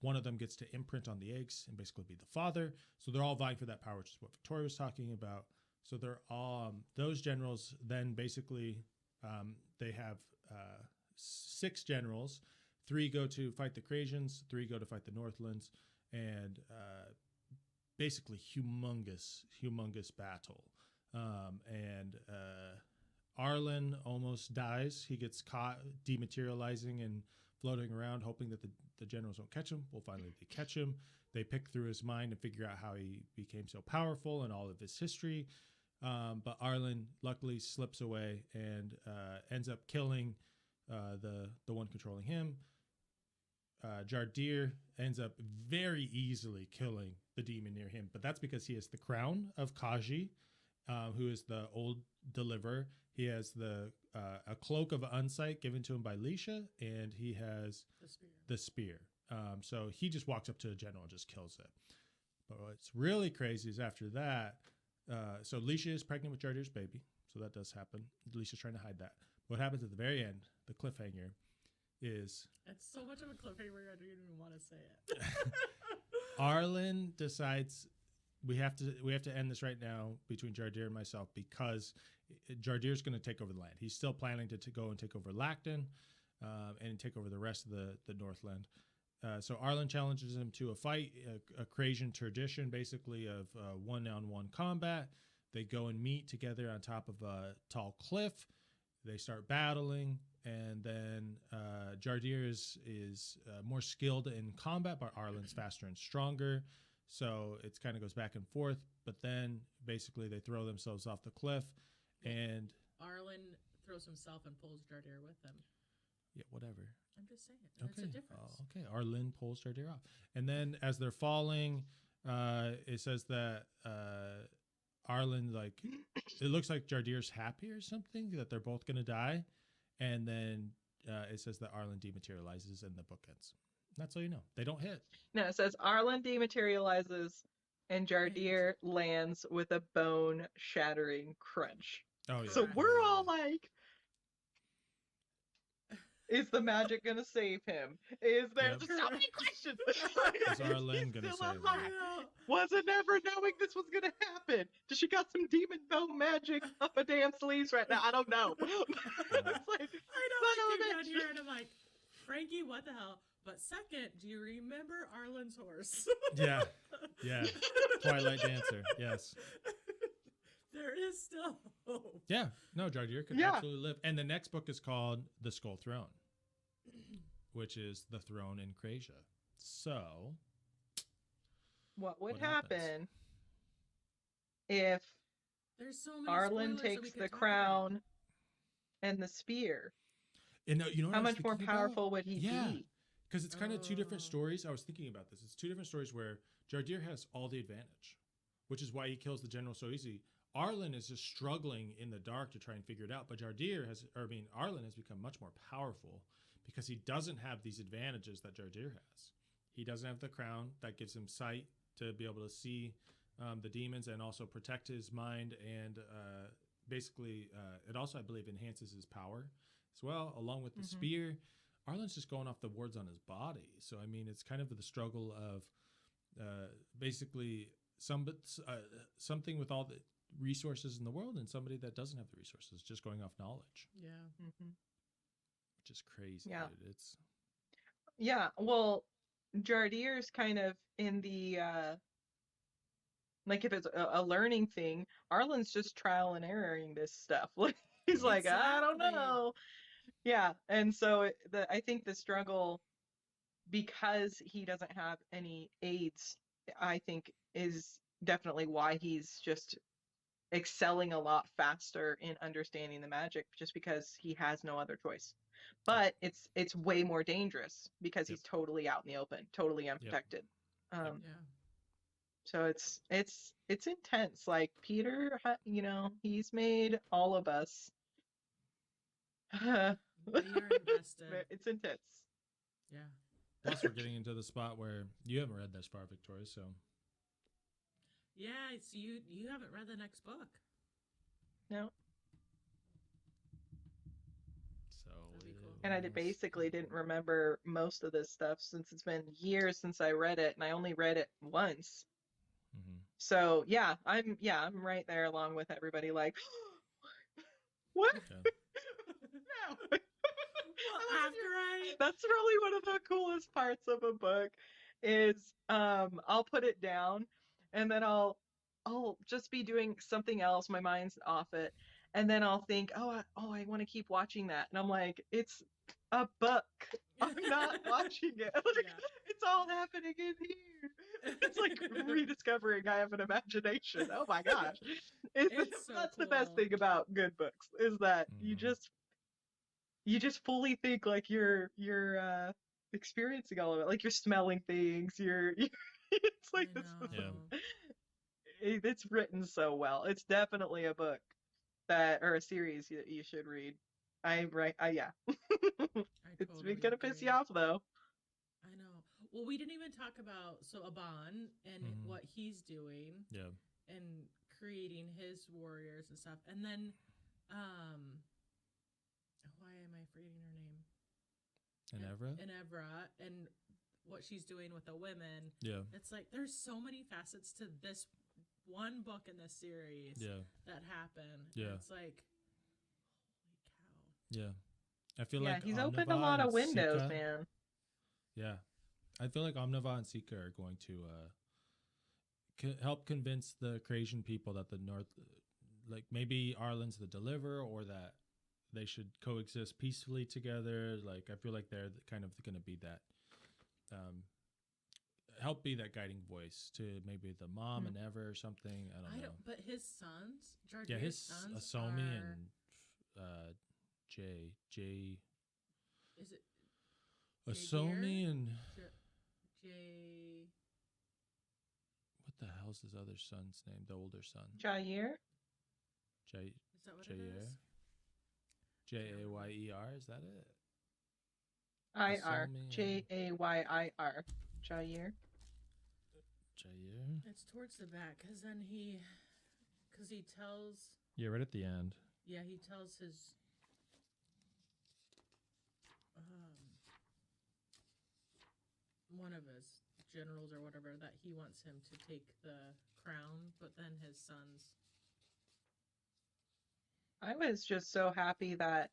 one of them gets to imprint on the eggs and basically be the father. So they're all vying for that power, which is what Victoria was talking about. So they're all those generals. Then basically they have 6 generals. 3 go to fight the Krasians, 3 go to fight the Northlands, and basically humongous battle. And Arlen almost dies. He gets caught dematerializing and floating around, hoping that the generals don't catch him. Well, finally they catch him. They pick through his mind and figure out how he became so powerful and all of his history. But Arlen luckily slips away and ends up killing the one controlling him. Jardir ends up very easily killing the demon near him, but that's because he has the crown of Kaji, who is the old deliverer. He has a cloak of Unsight given to him by Lisha, and he has the spear. So he just walks up to a general and just kills it. But what's really crazy is after that, so Lisha is pregnant with Jardir's baby, so that does happen. Lisha's trying to hide that. What happens at the very end, the cliffhanger, is
it's so much of a cliffhanger I don't even want to say it.
Arlen decides we have to end this right now between Jardir and myself because Jardir's going to take over the land. He's still planning to go and take over Lacton and take over the rest of the Northland. So Arlen challenges him to a fight, a Krasian tradition basically of one-on-one combat. They go and meet together on top of a tall cliff. They start battling, and then Jardir is more skilled in combat, but Arlen's faster and stronger. So it kind of goes back and forth. But then basically they throw themselves off the cliff, and
Arlen throws himself and pulls Jardir with him.
yeah, whatever.
I'm just saying. That's a difference.
Okay. Arlen pulls Jardir off. And then as they're falling, it says that Arlen, like, it looks like Jardir's happy or something, that they're both going to die. And then it says that Arlen dematerializes and the book ends. That's all you know. They don't hit.
No, it says Arlen dematerializes and Jardir lands with a bone-shattering crunch.
Oh, yeah.
So we're all like, is the magic gonna save him? Is there
Yep.
so many questions?
Is Arlen gonna
Still
save him?
alive? Was it never knowing this was gonna happen? Does she got some demon bone magic up her damn sleeves right now? I don't know. It's like,
I know.
son
I
of a
came down
bitch.
here and I'm like, Frankie, what the hell? But second, do you remember Arlen's horse?
Yeah. Yeah. Twilight Dancer. Yes.
There is still hope.
Yeah. No, Jardir could
Yeah.
absolutely live. And the next book is called The Skull Throne, which is the throne in Krasia. So,
What would
What happens?
happen if
There's so many
Arlen
spoilers that we
takes
could
the
talk
crown
about.
and the spear?
and you know what
How
I was
much more
thinking about?
powerful would he
Yeah.
be?
Because it's kind of two different
Oh.
stories. I was thinking about this. It's two different stories where Jardir has all the advantage, which is why he kills the general so easy. Arlen is just struggling in the dark to try and figure it out. But Arlen has become much more powerful because he doesn't have these advantages that Jardir has. He doesn't have the crown that gives him sight to be able to see the demons and also protect his mind. And basically, it also, I believe, enhances his power as well, along with the spear. Arlen's just going off the wards on his body. So, I mean, it's kind of the struggle of basically something with all the resources in the world and somebody that doesn't have the resources, just going off knowledge,
Yeah.
which is crazy.
Yeah.
Dude. It's
Yeah, well, Jardir's kind of in the like if it's a learning thing, Arlen's just trial and erroring this stuff. Like he's like, I don't
Exactly.
know. Yeah, and so I think the struggle, because he doesn't have any aids, I think is definitely why he's just excelling a lot faster in understanding the magic, just because he has no other choice. But it's way more dangerous because he's totally out in the open, totally unprotected.
Yeah.
So it's intense. Like Peter, he's made all of us.
We are invested.
It's intense.
Yeah.
plus we're getting into the spot where you haven't read this far, Victoria. So
Yeah, so you haven't read the next book.
No.
That'd be cool.
And I basically didn't remember most of this stuff since it's been years since I read it, and I only read it once. So yeah, I'm right there along with everybody. Like, what?
Yeah.
No.
Well,
That's really one of the coolest parts of a book is I'll put it down and then I'll just be doing something else. My mind's off it. And then I'll think, I want to keep watching that. And I'm like, it's a book. I'm not watching it. Like,
Yeah.
It's all happening in here. It's like rediscovering I have an imagination. Oh my gosh.
It's so
That's the best
cool.
thing about good books is that you
Mhm.
just fully think like you're experiencing all of it. Like you're smelling things. It's like
I
this.
know.
It's written so well. It's definitely a book or a series that you should read. Yeah. It's
totally
gonna piss you
agree.
off though.
I know. Well, we didn't even talk about Aban and
Mhm.
what he's doing
Yeah.
and creating his warriors and stuff. And then why am I forgetting her name?
And Evra?
Evra and what she's doing with the women.
Yeah.
It's like there's so many facets to this one book in this series
Yeah.
that happen.
Yeah.
And it's like, holy cow.
Yeah. I feel
Yeah,
like
he's opened a
Omnivore
lot of
and
windows,
Sika-
man.
Yeah. I feel like Omnivore and Sika are going to help convince the Krasian people that the North, like maybe Arlen's the deliverer or that they should coexist peacefully together. Like, I feel like they're kind of going to be that, help be that guiding voice to maybe the mom and Ever or something. I don't know.
But his sons, Jardir's
Yeah, his
sons
Asomi
are,
and Jay.
is it
Asomi and
J.
what the hell's his other son's name? The older son.
Jair?
J
Is that what
Jayer.
it is?
Jayer. Is that it?
IR.
Asomi and-
Jayir. Jair.
Jayer.
It's towards the back, because he tells,
Yeah, right at the end.
he tells his, one of his generals or whatever that he wants him to take the crown, but then his sons.
I was just so happy that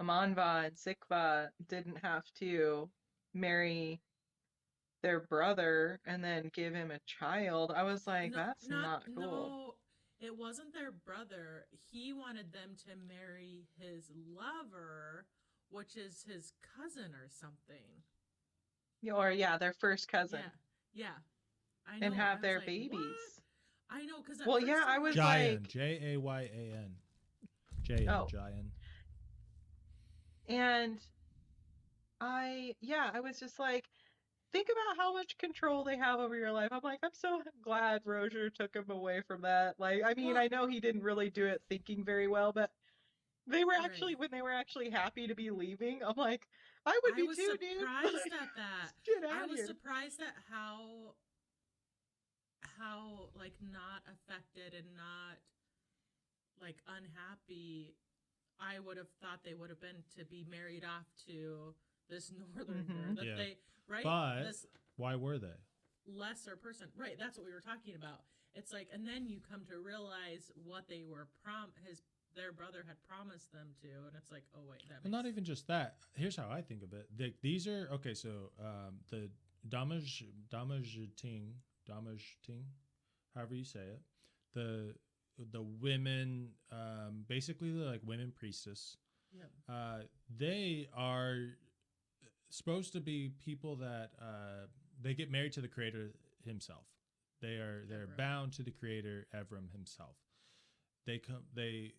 Amanva and Sikva didn't have to marry their brother and then give him a child. I was like, that's not cool.
No, it wasn't their brother. He wanted them to marry his lover, which is his cousin or something.
Or yeah, their first cousin.
Yeah. I know.
And
I
have
was
their
like,
babies.
what? I know, because
Well, yeah, I was
Jayan.
like-
Jayan. Jayan.
Oh.
Jayan.
And I was just like, think about how much control they have over your life. I'm like, I'm so glad Roger took him away from that. Like, I mean,
Well-
I know he didn't really do it thinking very well, but they were actually,
Right.
when they were actually happy to be leaving, I'm like, I would be
was
too, dude.
surprised
Like,
at that.
Get
I
out
was
here.
surprised at how like not affected and not like unhappy I would have thought they would have been to be married off to this northerner
Mhm.
that
Yeah.
they right
But
this
why were they?
lesser person, right? That's what we were talking about. It's like, and then you come to realize what they were their brother had promised them to, and it's like, oh wait, that
Well, not even just that. Here's how I think of it. These are okay. So the Damajting, however you say it, the women, basically they're like women priestess.
Yeah.
They are supposed to be people that they get married to the creator himself. They're
Evram.
bound to the creator Evram himself. They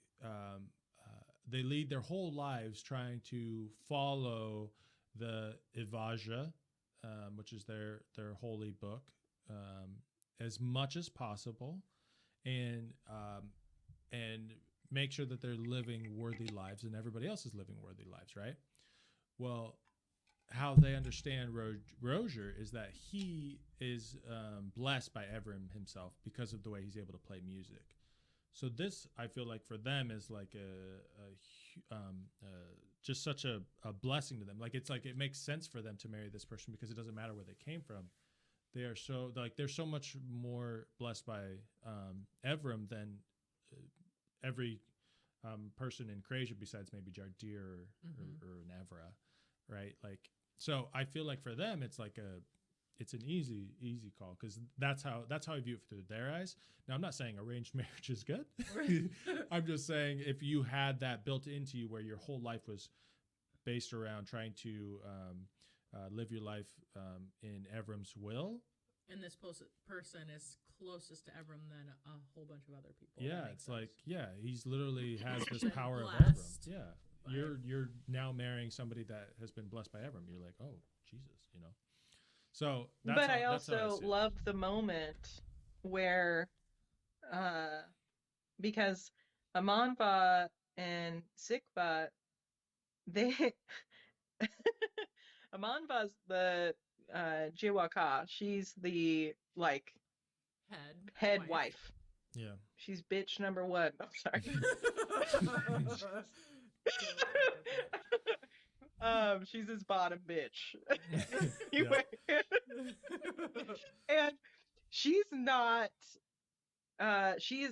lead their whole lives trying to follow the Ivaja, which is their holy book, as much as possible, and make sure that they're living worthy lives and everybody else is living worthy lives, right? Well, how they understand Roger is that he is blessed by Evram himself because of the way he's able to play music. So this, I feel like for them is like just such a blessing to them. Like it's like it makes sense for them to marry this person because it doesn't matter where they came from. They are so like they're so much more blessed by Evram than every person in Croatia besides maybe Jardir or an Evra, right? Like so, I feel like for them it's like it's an easy call because that's how I view it through their eyes. Now, I'm not saying arranged marriage is good.
Right.
I'm just saying if you had that built into you where your whole life was based around trying to live your life in Evram's will.
And this person is closest to Evram than a whole bunch of other people.
Yeah,
That makes
it's like
sense.
he's literally has this
Been
power of
blessed
Evram. Yeah,
by-
you're now marrying somebody that has been blessed by Evram. You're like, oh Jesus, you know. So, that's
But
how,
I
that's how
also
see it.
loved the moment where, because Amanva and Sikva, they, Amanva's the Jiwaka. She's the like head wife.
Yeah.
She's bitch number one. I'm sorry. She's his bottom bitch. Anyway. And she is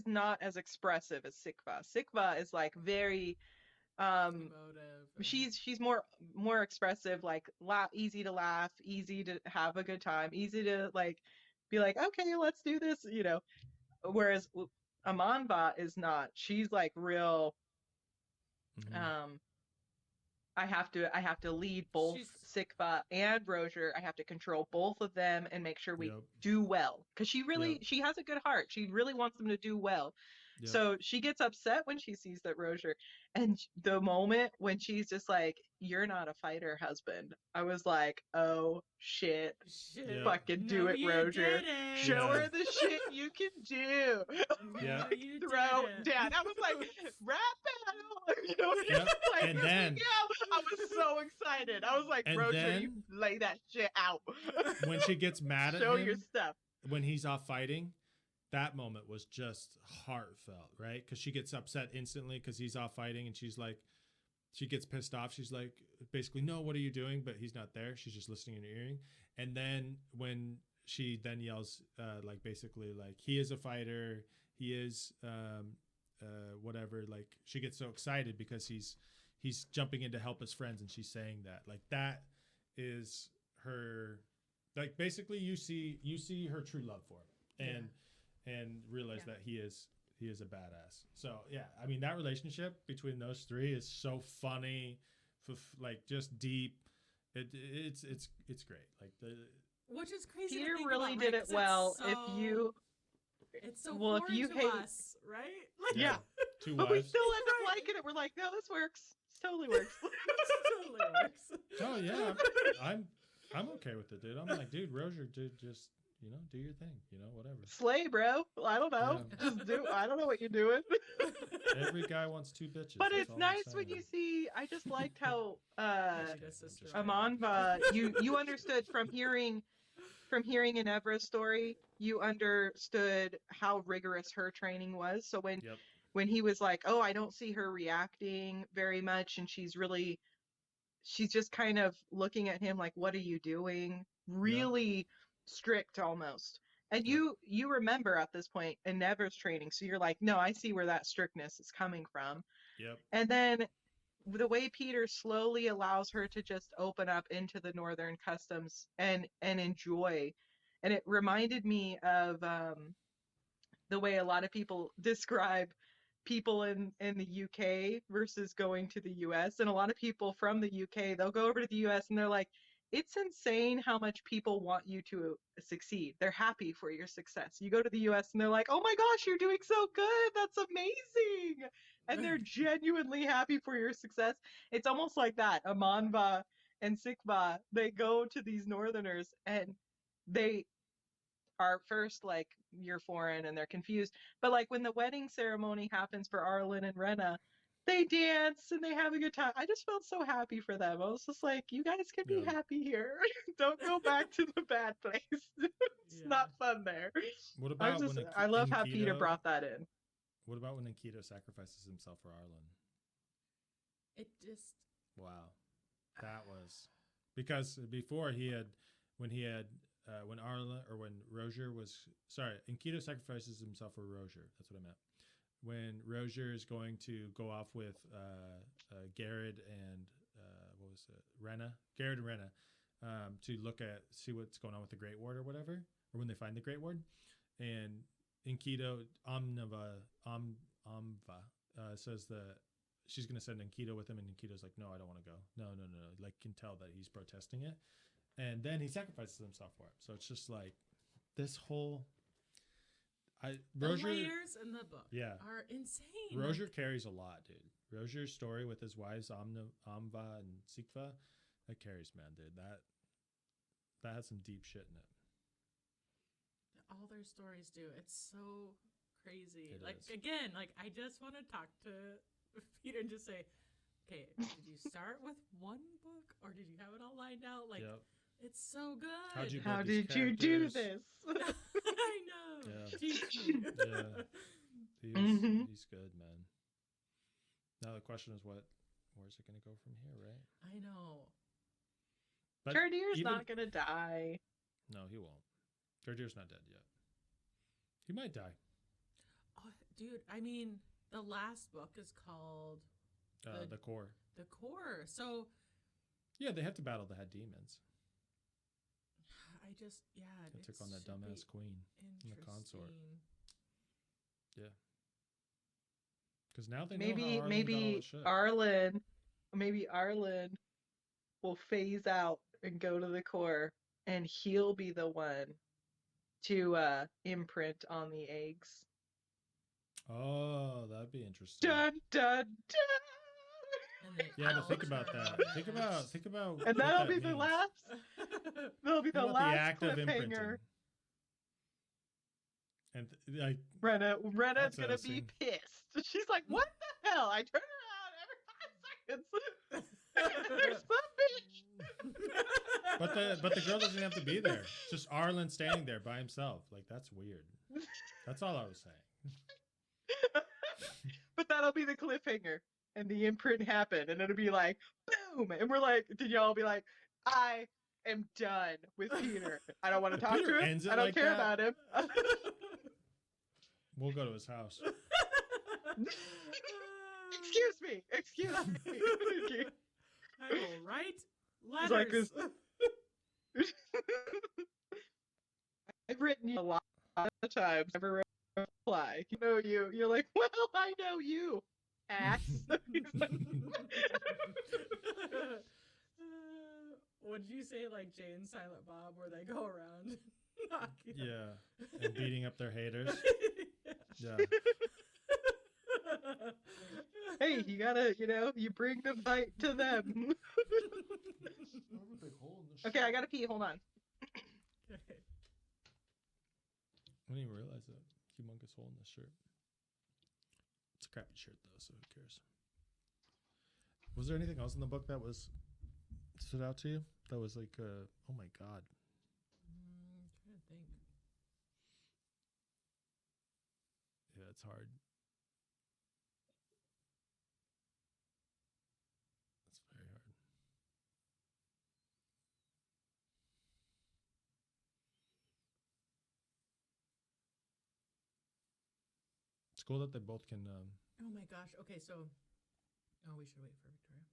not as expressive as Sikva. Sikva is like very
Emotive.
she's more expressive, like easy to laugh, easy to have a good time, easy to like be like, okay, let's do this, you know. Whereas Amanva is not. She's like real
Mhm.
I have to lead both Sikva and Roger. I have to control both of them and make sure we
Yep.
do well. Because she
Yep.
has a good heart. She really wants them to do well.
Yep.
So she gets upset when she sees that Rozier, and the moment when she's just like, "You're not a fighter, husband," I was like, "Oh shit,
Shit.
Yeah.
fucking do
No,
it,
you
Rozier.
did it.
Show
Yeah.
her the shit you can do."
Yeah.
No, you
Throw
did it.
down. I was like, "Rap battle," you know?
Yep.
Like,
And
here
then-
we go. I was so excited. I was like,
And
"Rozier, you
then-
lay that shit out."
When she gets mad at
Show
him,
your stuff.
when he's off fighting, that moment was just heartfelt, right? Because she gets upset instantly because he's off fighting, and she's like, she gets pissed off. She's like, basically, no, what are you doing? But he's not there. She's just listening in her earring. And then when she then yells, like, basically, like, he is a fighter. He is whatever. Like, she gets so excited because he's jumping in to help his friends, and she's saying that. Like, that is her. Like, basically, you see her true love for him, and realize that he is a badass. So yeah, I mean, that relationship between those three is so funny, like just deep. It's great. Like
Which is crazy.
Peter
to think
really
about,
did
right?
it
'Cause it's
well.
So,
If you,
it's so
well, if
foreign
you
to
hate-
us, right? Like,
Yeah.
two
but we
wives.
still end up
Right.
liking it. We're like, no, this works. This totally works.
totally works.
Oh yeah, I'm okay with it, dude. I'm like, dude, Rozier, dude, just do your thing, whatever.
Slay, bro. I don't know.
Yeah.
Just do. I don't know what you're doing.
Every guy wants two bitches.
But
that's
it's
all I'm
nice when
saying.
you see. I just liked how
She does sister
just-
wife.
Amanva. You understood from hearing Inebra's story. You understood how rigorous her training was. So
Yep.
when he was like, "Oh, I don't see her reacting very much," and she's just kind of looking at him like, "What are you doing?" Really strict almost. And
Yep.
you remember at this point in Never's training, so you're like, "No, I see where that strictness is coming from."
Yep.
And then the way Peter slowly allows her to just open up into the Northern customs and enjoy. And it reminded me of the way a lot of people describe people in the UK versus going to the US. And a lot of people from the UK, they'll go over to the US and they're like, it's insane how much people want you to succeed. They're happy for your success. You go to the US and they're like, oh my gosh, you're doing so good. That's amazing. And they're genuinely happy for your success. It's almost like that. Amanva and Sikva, they go to these Northerners and they are first like, you're foreign, and they're confused. But like when the wedding ceremony happens for Arlen and Rena, they dance and they have a good time. I just felt so happy for them. I was just like, you guys can be
Yeah.
happy here. Don't go back to the bad place. It's
Yeah.
not fun there.
What about
I love how Peter
Enkidu-
brought that in.
What about when Enkidu sacrifices himself for Arlen?
It just.
Wow, that was because before when Arlen or when Rozier was Enkidu sacrifices himself for Rozier. That's what I meant. When Rozier is going to go off with Garrett and what was it, Garrett and Rena, to see what's going on with the Great Ward or whatever, or when they find the Great Ward, and Enkidu Amva says that she's going to send Enkidu with him, and Enkidu's like, no, I don't want to go. No. Like, can tell that he's protesting it. And then he sacrifices himself for it. So it's just like this whole
The layers in the book are insane.
Rozier carries a lot, dude. Rozier's story with his wives Amva and Sikva, that carries, man, dude. That has some deep shit in it.
All their stories do. It's so crazy.
It
like
is.
again, like I just want to talk to Peter and just say, okay, did you start with one book or did you have it all lined out? Like
Yep.
it's so good.
How'd you
How
build these
did you do
characters?
this?
I know.
Yeah.
Teach me.
Yeah.
Mhm.
He's good, man. Now the question is, where's it gonna go from here, right?
I know.
But
Jardier's
even-
not gonna die.
No, he won't. Jardier's not dead yet. He might die.
Oh, dude, I mean, the last book is called
The core.
The Core. So
Yeah, they have to battle the head demons.
I just, yeah.
They
it
took on that
should be
dumbass queen and the consort.
interesting.
Because now they know how Arlen got all
Maybe
that shit.
Arlen will phase out and go to the core, and he'll be the one to imprint on the eggs.
Oh, that'd be interesting.
Dun dun dun.
And they
Yeah, but
all
think about
turn
that.
on
Think
their
about
necks.
think about
And
what
that'll
that
be the
means.
last. That'll be
Think
the
about the
last
act of imprinting.
cliffhanger.
And like
Rena's gonna be
Processing.
pissed. She's like, "What the hell?" I turn around every 5 seconds. There's some bitch.
but the girl doesn't have to be there. Just Arlen standing there by himself. Like that's weird. That's all I was saying.
But that'll be the cliffhanger, and the imprint happened, and it'll be like, boom, and we're like, did y'all be like, I am done with Peter. I don't want to
If
talk
Peter
to him.
ends it
I don't
like
care
that-
about him.
We'll go to his house.
Excuse me. Excuse me.
I will write
It's like
letters.
I've written you a lot of times. Never wrote a reply. You know you. You're like, well, I know you, ass. He's like,
Would you say like Jay and Silent Bob, where they go around knocking?
Yeah, and beating up their haters. Yeah.
hey, you gotta, you bring the fight to them. Okay, I gotta pee. Hold on.
Okay.
I didn't even realize that humongous hole in this shirt. It's a crappy shirt though, so who cares? Was there anything else in the book that was stood out to you? That was like, oh my god.
Trying to think.
Yeah, it's hard. It's very hard. It's cool that they both can.
Oh my gosh. Okay, so. Oh, we should wait for Victoria.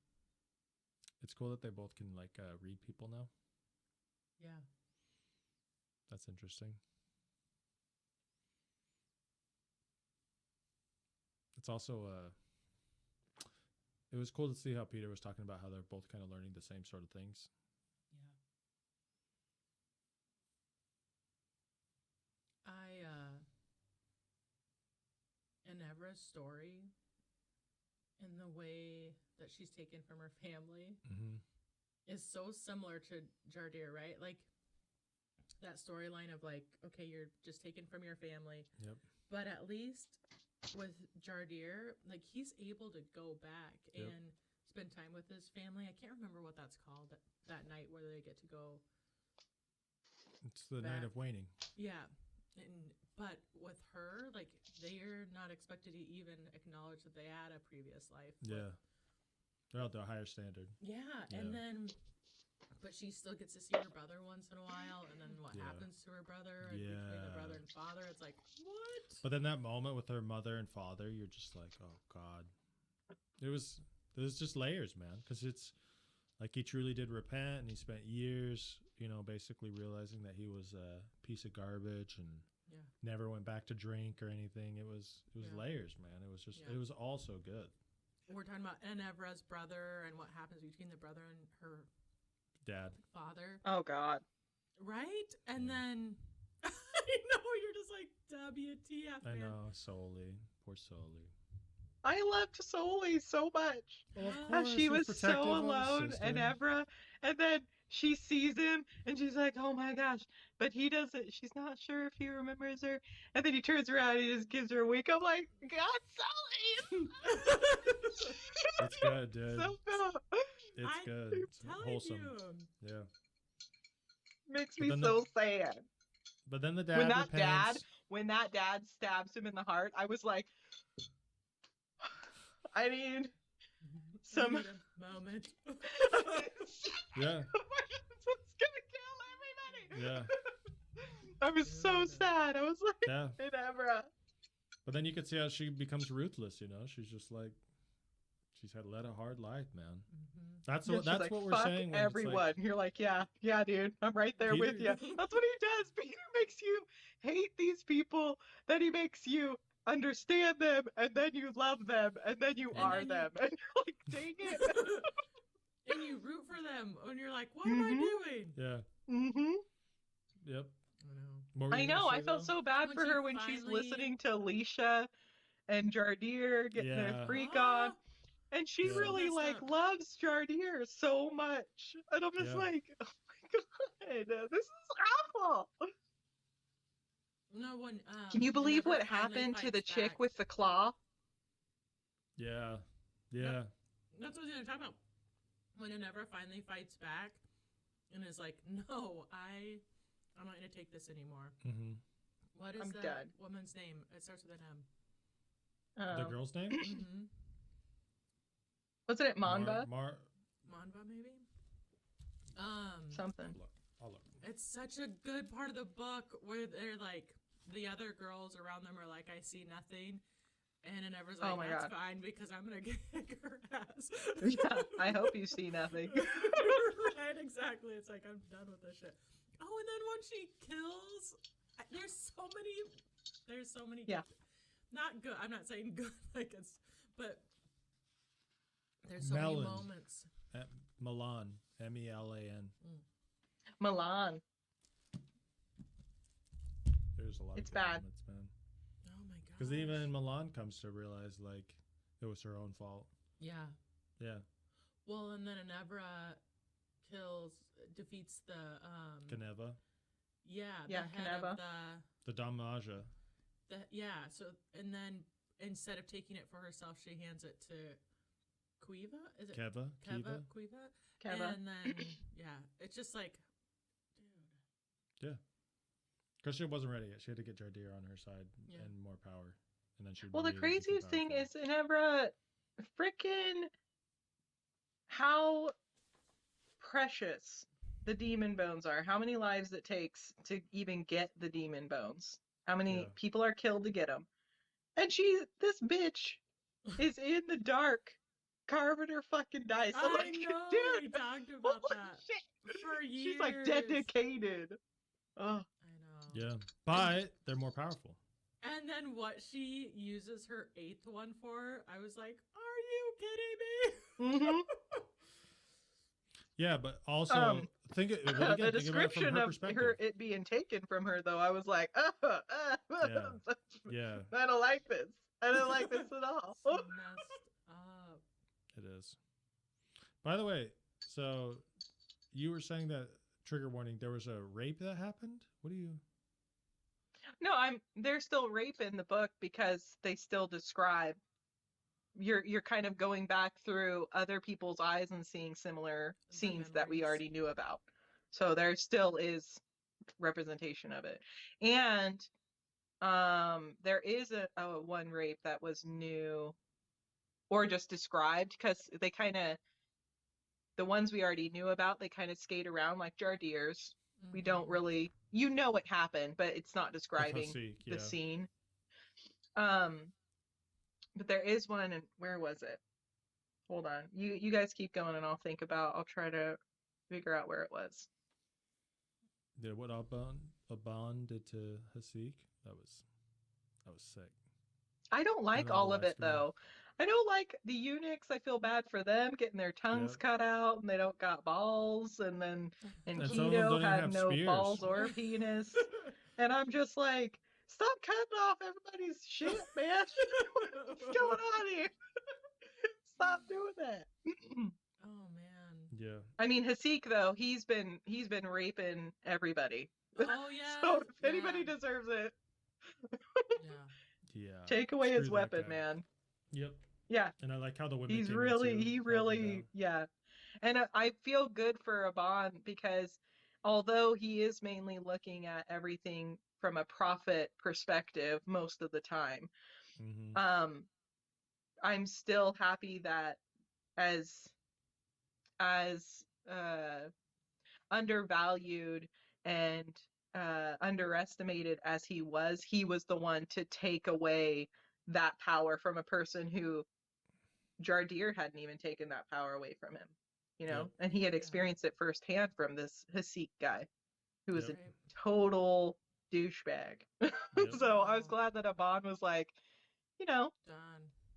It's cool that they both can like read people now.
Yeah.
That's interesting. It's also it was cool to see how Peter was talking about how they're both kind of learning the same sort of things.
Yeah. Enevra's story and the way that she's taken from her family
Mm-hmm.
is so similar to Jardir, right? Like that storyline of like, okay, you're just taken from your family.
Yep.
But at least with Jardir, like he's able to go back
Yep.
and spend time with his family. I can't remember what that's called, that night where they get to go.
It's the night
Back.
of waning.
Yeah. But with her, like they're not expected to even acknowledge that they had a previous life.
Yeah. They're held to a higher standard.
Yeah,
Yeah.
and then, but she still gets to see her brother once in a while, and then what
Yeah.
happens to her brother, and between the
Yeah.
brother and father, it's like, what?
But then that moment with her mother and father, you're just like, oh god. There's just layers, man, because it's like he truly did repent, and he spent years, basically realizing that he was a piece of garbage and
Yeah.
never went back to drink or anything. It was
Yeah.
layers, man. It was just
Yeah.
it was all so good.
We're talking about Enevra's brother and what happens between the brother and her
Dad.
father,
Oh God.
right? And
Yeah.
then, I know, you're just like, WTF,
I
man.
know, Soli. Poor Soli.
I loved Soli so much.
Well, of
How she was so alone, and Evra, and then she sees him, and she's like, "Oh my gosh!" But he doesn't. She's not sure if he remembers her. And then he turns around, and he just gives her a wink. I'm like, God, Sully!
It's good, dude.
So good.
It's
I'm
good. It's
telling
wholesome.
you.
Yeah.
Makes
But
me
then
so sad.
But then the dad
When that dad stabs him in the heart, I was like, I need some.
I need a moment.
Yeah.
It's gonna kill everybody.
Yeah.
I was so sad. I was like,
Yeah.
Enevra.
But then you could see how she becomes ruthless, She's just like she's had led a hard life, man.
Mhm.
That's
Yeah,
what
she's
that's
like,
what we're
"Fuck
saying. When it's
everyone.
like,
You're like, yeah, dude, I'm right there with you.
Peter-
That's what he does. Peter makes you hate these people, then he makes you understand them, and then you love them, and then you
And
are
then you-
them. And you're like, dang it.
And you root for them, and you're like, what am I
Mhm.
doing?
yeah.
Mm-hmm.
Yep.
I know.
What were
I
you gonna
know.
say,
I felt
though?
so bad
When
for
she
her when she's
finally-
listening to Alicia and Jardir getting their
Yeah.
freak on. And she
Yeah.
really
Messed
like
up.
loves Jardir so much. And I'm just
Yeah.
like, oh my god, this is awful.
No one.
Can you believe
Endeavor
what
finally
happened to the
fights
chick
back.
with the claw?
Yeah. Yeah.
That's what I was talking about. When Endeavor finally fights back, and is like, "No, I'm not gonna take this anymore."
Mm-hmm.
What is
I'm
that
done.
woman's name? It starts with an M.
The girl's name?
Mm-hmm.
Wasn't it Manba?
Manva, maybe.
Something.
I'll look.
It's such a good part of the book where they're like, the other girls around them are like, "I see nothing," and Endeavor's like,
Oh my
"That's
God.
fine because I'm gonna kick her ass."
Yeah, I hope you see nothing.
Right, exactly. It's like, I'm done with this shit. Oh, and then when she kills, there's so many.
Yeah.
Not good. I'm not saying good, like it's, but there's so
Melon.
many moments.
Milan. Melan.
Milan.
There's a lot
It's
of good
bad.
moments, man.
Oh my god.
Because even Milan comes to realize like it was her own fault.
Yeah.
Yeah.
Well, and then Enebra defeats the
Geneva.
Yeah,
Yeah,
the head
Keneva.
of
The Damaja.
so and then instead of taking it for herself, she hands it to Quiva. Is it
Keva.
Keva?
Kiva.
Quiva?
Keva.
And then yeah, it's just like, dude.
Yeah. Because she wasn't ready yet. She had to get Jardir on her side
Yeah.
and more power. And then she
Well, the
really became
craziest thing
powerful.
is Inebra, freaking how precious the demon bones are. How many lives it takes to even get the demon bones. How many
Yeah.
people are killed to get them. And this bitch is in the dark carving her fucking dice. I'm
I
like,
know,
dude,
we talked about
holy
that
shit.
for years.
She's like dedicated. Oh,
I know.
Yeah. But they're more powerful.
And then what she uses her 8th one for, I was like, are you kidding me?
mhm.
Yeah, but also think it. Again,
The
think about it from
description
her
of
perspective.
it being taken from her, though, I was like,
Yeah.
I don't like this. I don't like this at all.
It's messed up.
It is. By the way, so you were saying that trigger warning. There was a rape that happened. What do you?
No, there's still rape in the book because they still describe. You're kind of going back through other people's eyes and seeing similar
The
scenes that we
memories.
already knew about. So there still is representation of it. And there is a one rape that was new or just described because they kind of, the ones we already knew about, they kind of skate around like Jardirs. We don't really, what happened, but it's not describing
Husseek,
the scene. But there is one, and where was it? Hold on. You guys keep going, and I'll try to figure out where it was.
Yeah, what Aban did to Husseek? That was sick.
I don't like
on
all
the
of it
live stream.
though. I don't like the eunuchs. I feel bad for them getting their tongues
Yep.
cut out, and they don't got balls, and
And some of them don't
Keto
even
had
have
no
spears.
balls or penis. And I'm just like, stop cutting off everybody's shit, man. What's going on here? Stop doing that.
Oh man.
Yeah.
I mean, Hasik though, he's been raping everybody.
Oh yeah.
So if anybody deserves it,
Yeah.
Yeah.
take away his
Screw that
weapon,
guy.
man.
Yep.
Yeah,
And I like how the women.
he
came in too, held him down.
yeah. And I feel good for Aban because although he is mainly looking at everything from a profit perspective most of the time,
Mm-hmm.
I'm still happy that as undervalued and underestimated as he was the one to take away that power from a person who Jardir hadn't even taken that power away from him,
Yep.
and he had
Yeah.
experienced it firsthand from this Hasik guy who was
Yep.
a total douchebag.
Yep.
So I was glad that Aban was like,
Done.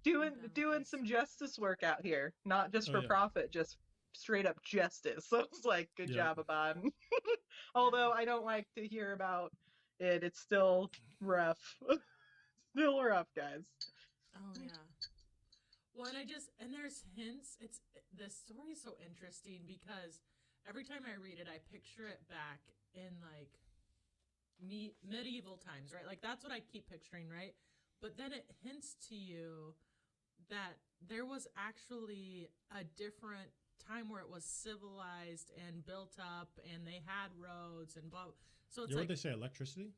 doing
I'm done with
doing
this.
some justice work out here, not just
Oh,
for
yeah.
profit, just straight up justice. So it's like, good
Yep.
job, Aban. Although I don't like to hear about it, it's still rough. Still rough, guys.
Oh yeah. Well, and there's hints. This story is so interesting because every time I read it, I picture it back in like medieval times, right? Like that's what I keep picturing, right? But then it hints to you that there was actually a different time where it was civilized and built up, and they had roads and blah. So it's
You know what
like
they say, electricity?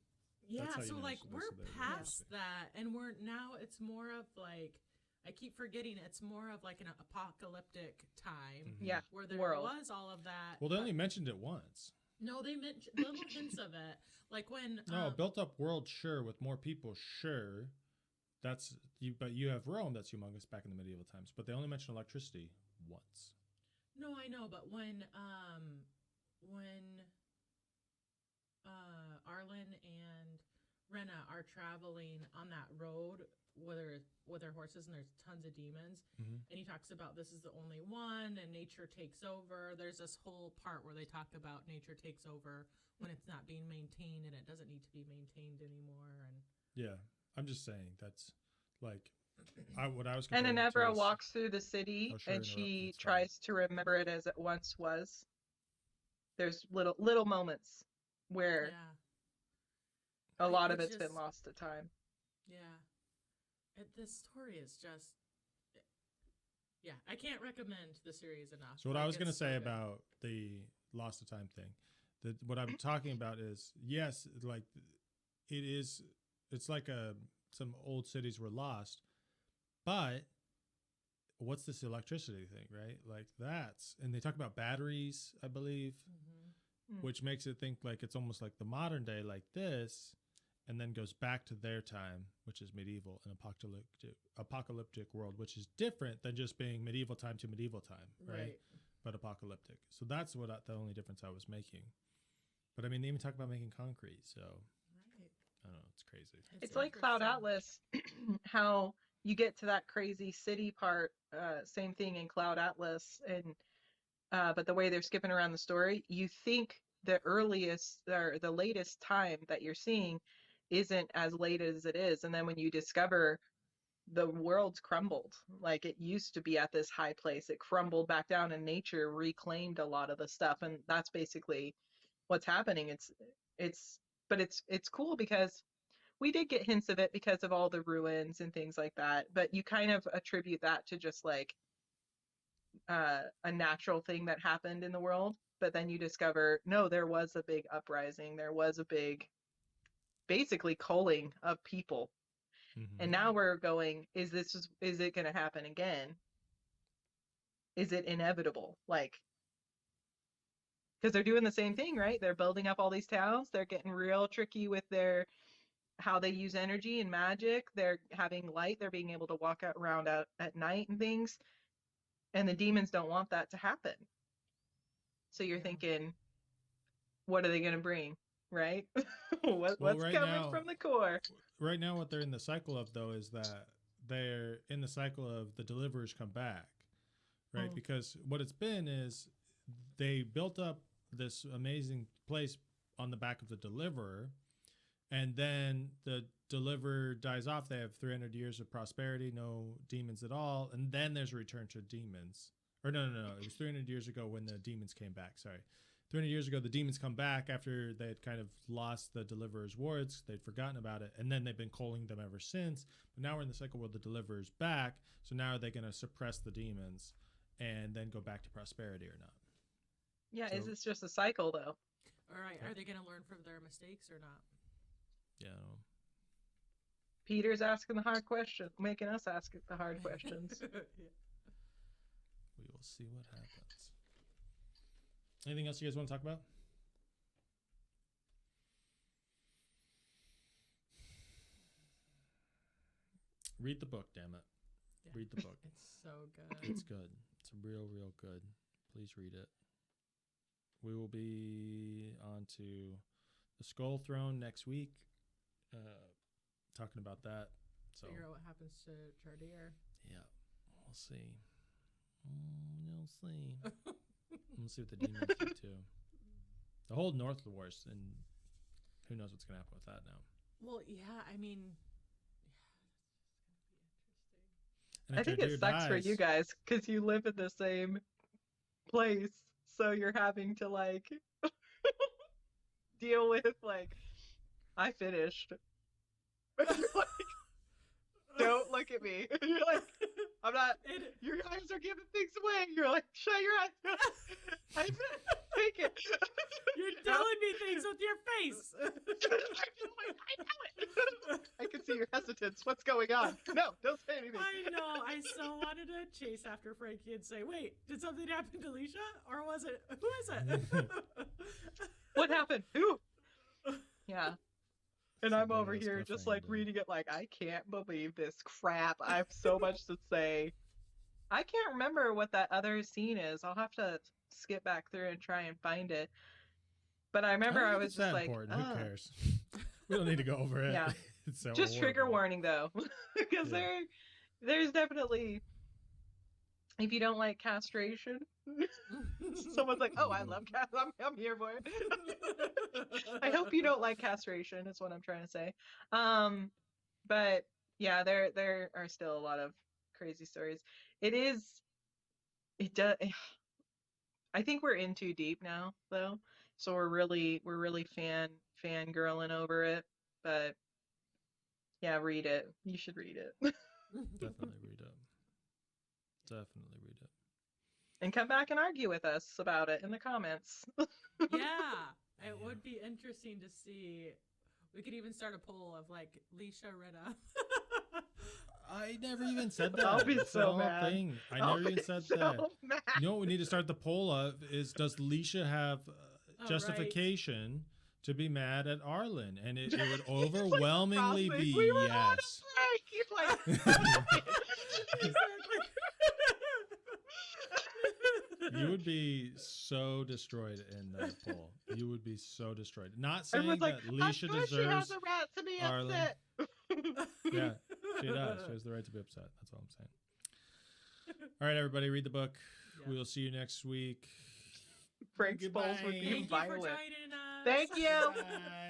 yeah,
That's how you
so
know
like
this
we're
is the
past
electricity.
that, and we're now it's more of like I keep forgetting it's more of like an apocalyptic time
Mhm.
Yeah,
where there
world.
was all of that.
Well, they
but
only mentioned it once.
no, they mentioned little hints of it, like when
No, built up world, sure, with more people, sure. That's you, but you have Rome that's humongous back in the medieval times. But they only mention electricity once.
no, I know, but when Arlen and Rena are traveling on that road with their horses, and there's tons of demons,
Mm-hmm.
and he talks about this is the only one, and nature takes over. There's this whole part where they talk about nature takes over when it's not being maintained, and it doesn't need to be maintained anymore. And
Yeah, I'm just saying that's like what I was
And
comparing it to
Inevra
is.
walks through the city
Oh, sure,
and
interrupt.
she
It's fine.
tries to remember it as it once was. There's little moments where
yeah,
a lot of
it's
it's been
just
lost to time.
yeah. This story is just yeah. I can't recommend the series enough.
So what I
Like,
was going to
it's so
say
good.
about the lost of time thing, that what I'm talking about is yes, like it is. It's like some old cities were lost, but what's this electricity thing, right? Like that's and they talk about batteries, I believe,
Mhm.
which makes it think like it's almost like the modern day, like this, and then goes back to their time, which is medieval and apocalyptic world, which is different than just being medieval time to medieval time, right? But apocalyptic. So that's the only difference I was making. But I mean, they even talk about making concrete, so
Right.
I don't know, it's crazy.
It's like Cloud
interesting.
Atlas, how you get to that crazy city part. Same thing in Cloud Atlas, and but the way they're skipping around the story, you think the earliest or the latest time that you're seeing isn't as late as it is, and then when you discover the world's crumbled, like it used to be at this high place, it crumbled back down, and nature reclaimed a lot of the stuff, and that's basically what's happening. It's but it's cool because we did get hints of it because of all the ruins and things like that, but you kind of attribute that to just like a natural thing that happened in the world. But then you discover, no, there was a big uprising. There was a big, basically, culling of people.
Mm-hmm.
And now we're going, is it going to happen again? Is it inevitable? Like, because they're doing the same thing, right? They're building up all these towns. They're getting real tricky with their how they use energy and magic. They're having light. They're being able to walk out around at night and things. And the demons don't want that to happen. So you're
Yeah.
thinking, what are they going to bring, right?
Well,
What's coming from the core?
right now, what they're in the cycle of though is that they're in the cycle of the deliverers come back, right?
Mm.
Because what it's been is they built up this amazing place on the back of the deliverer, and then the deliverer dies off. They have 300 years of prosperity, no demons at all, and then there's a return to demons. Or no, it was 300 years ago when the demons came back. Sorry. 300 years ago, the demons come back after they had kind of lost the deliverer's wards. They'd forgotten about it, and then they've been calling them ever since. But now we're in the cycle where the deliverer's back. So now are they going to suppress the demons and then go back to prosperity or not?
Yeah,
So-
is this just a cycle though?
All right. Are they going to learn from their mistakes or not?
Yeah. I don't know.
Peter's asking the hard question, making us ask the hard questions.
Yeah.
We will see what happens. Anything else you guys want to talk about? Read the book, damn it.
Yeah.
Read the book.
It's so good.
It's good. It's real good. Please read it. We will be on to the Skull Throne next week, talking about that. So
Figure out what happens to Jardier.
yeah, we'll see. We'll see. We'll see what the demons do too. The whole North Wars, and who knows what's gonna happen with that now.
Well, yeah. I mean,
And
I
after
think
a
it
deer
sucks for you
dies-
guys because you live in the same place, so you're having to like deal with like I finished. You're like, don't look at me. You're like, I'm not.
It-
Your guys are giving things away. You're like, shut your eyes. I take it.
You're
You know?
telling me things with your face.
I know it. I can see your hesitance. What's going on? No, don't say anything.
I know. I so wanted to chase after Frankie and say, "Wait, did something happen to Leisha, or was it? Who is it?"
What happened? Who? Yeah. And I'm
Something
over
else
here just
cliffhanger,
like
dude.
reading it like I can't believe this crap. I have so much to say. I can't remember what that other scene is. I'll have to skip back through and try and find it. But I remember
don't
I
think
was
it's
just
that
like,
important.
"Ugh."
Who cares? We don't need to go over it.
Yeah.
It's so
Just trigger
horrible.
warning though, because
Yeah.
there's definitely, if you don't like castration, someone's like, oh, I love I'm here for it. I hope you don't like castration is what I'm trying to say. But yeah, there are still a lot of crazy stories. It does. I think we're in too deep now though, so we're really fangirling over it. But yeah, read it. You should read it.
Definitely read it. Definitely read it.
And come back and argue with us about it in the comments.
Yeah, it would be interesting to see. We could even start a poll of like Leisha Rinna.
I never even said that.
I'll be
That's the
so
whole
mad.
thing. I
I'll
never
be
even said
so
that.
mad.
You know what we need to start the poll of is does Leisha have
right.
justification to be mad at Arlen? And it would overwhelmingly
Frosty,
be
we were on
yes.
a break. You're like,
You would be so destroyed in that poll. You would be so destroyed. Not saying
everyone's like,
that Leisha
of course she has
deserves.
a right to be
Arlen.
upset.
Yeah, she does. She has the right to be upset. That's all I'm saying. All right, everybody, read the book.
Yeah.
We'll see you next week.
Frank's polls would
Goodbye.
be
Thank you for
violent.
joining us.
Thank you.
Bye.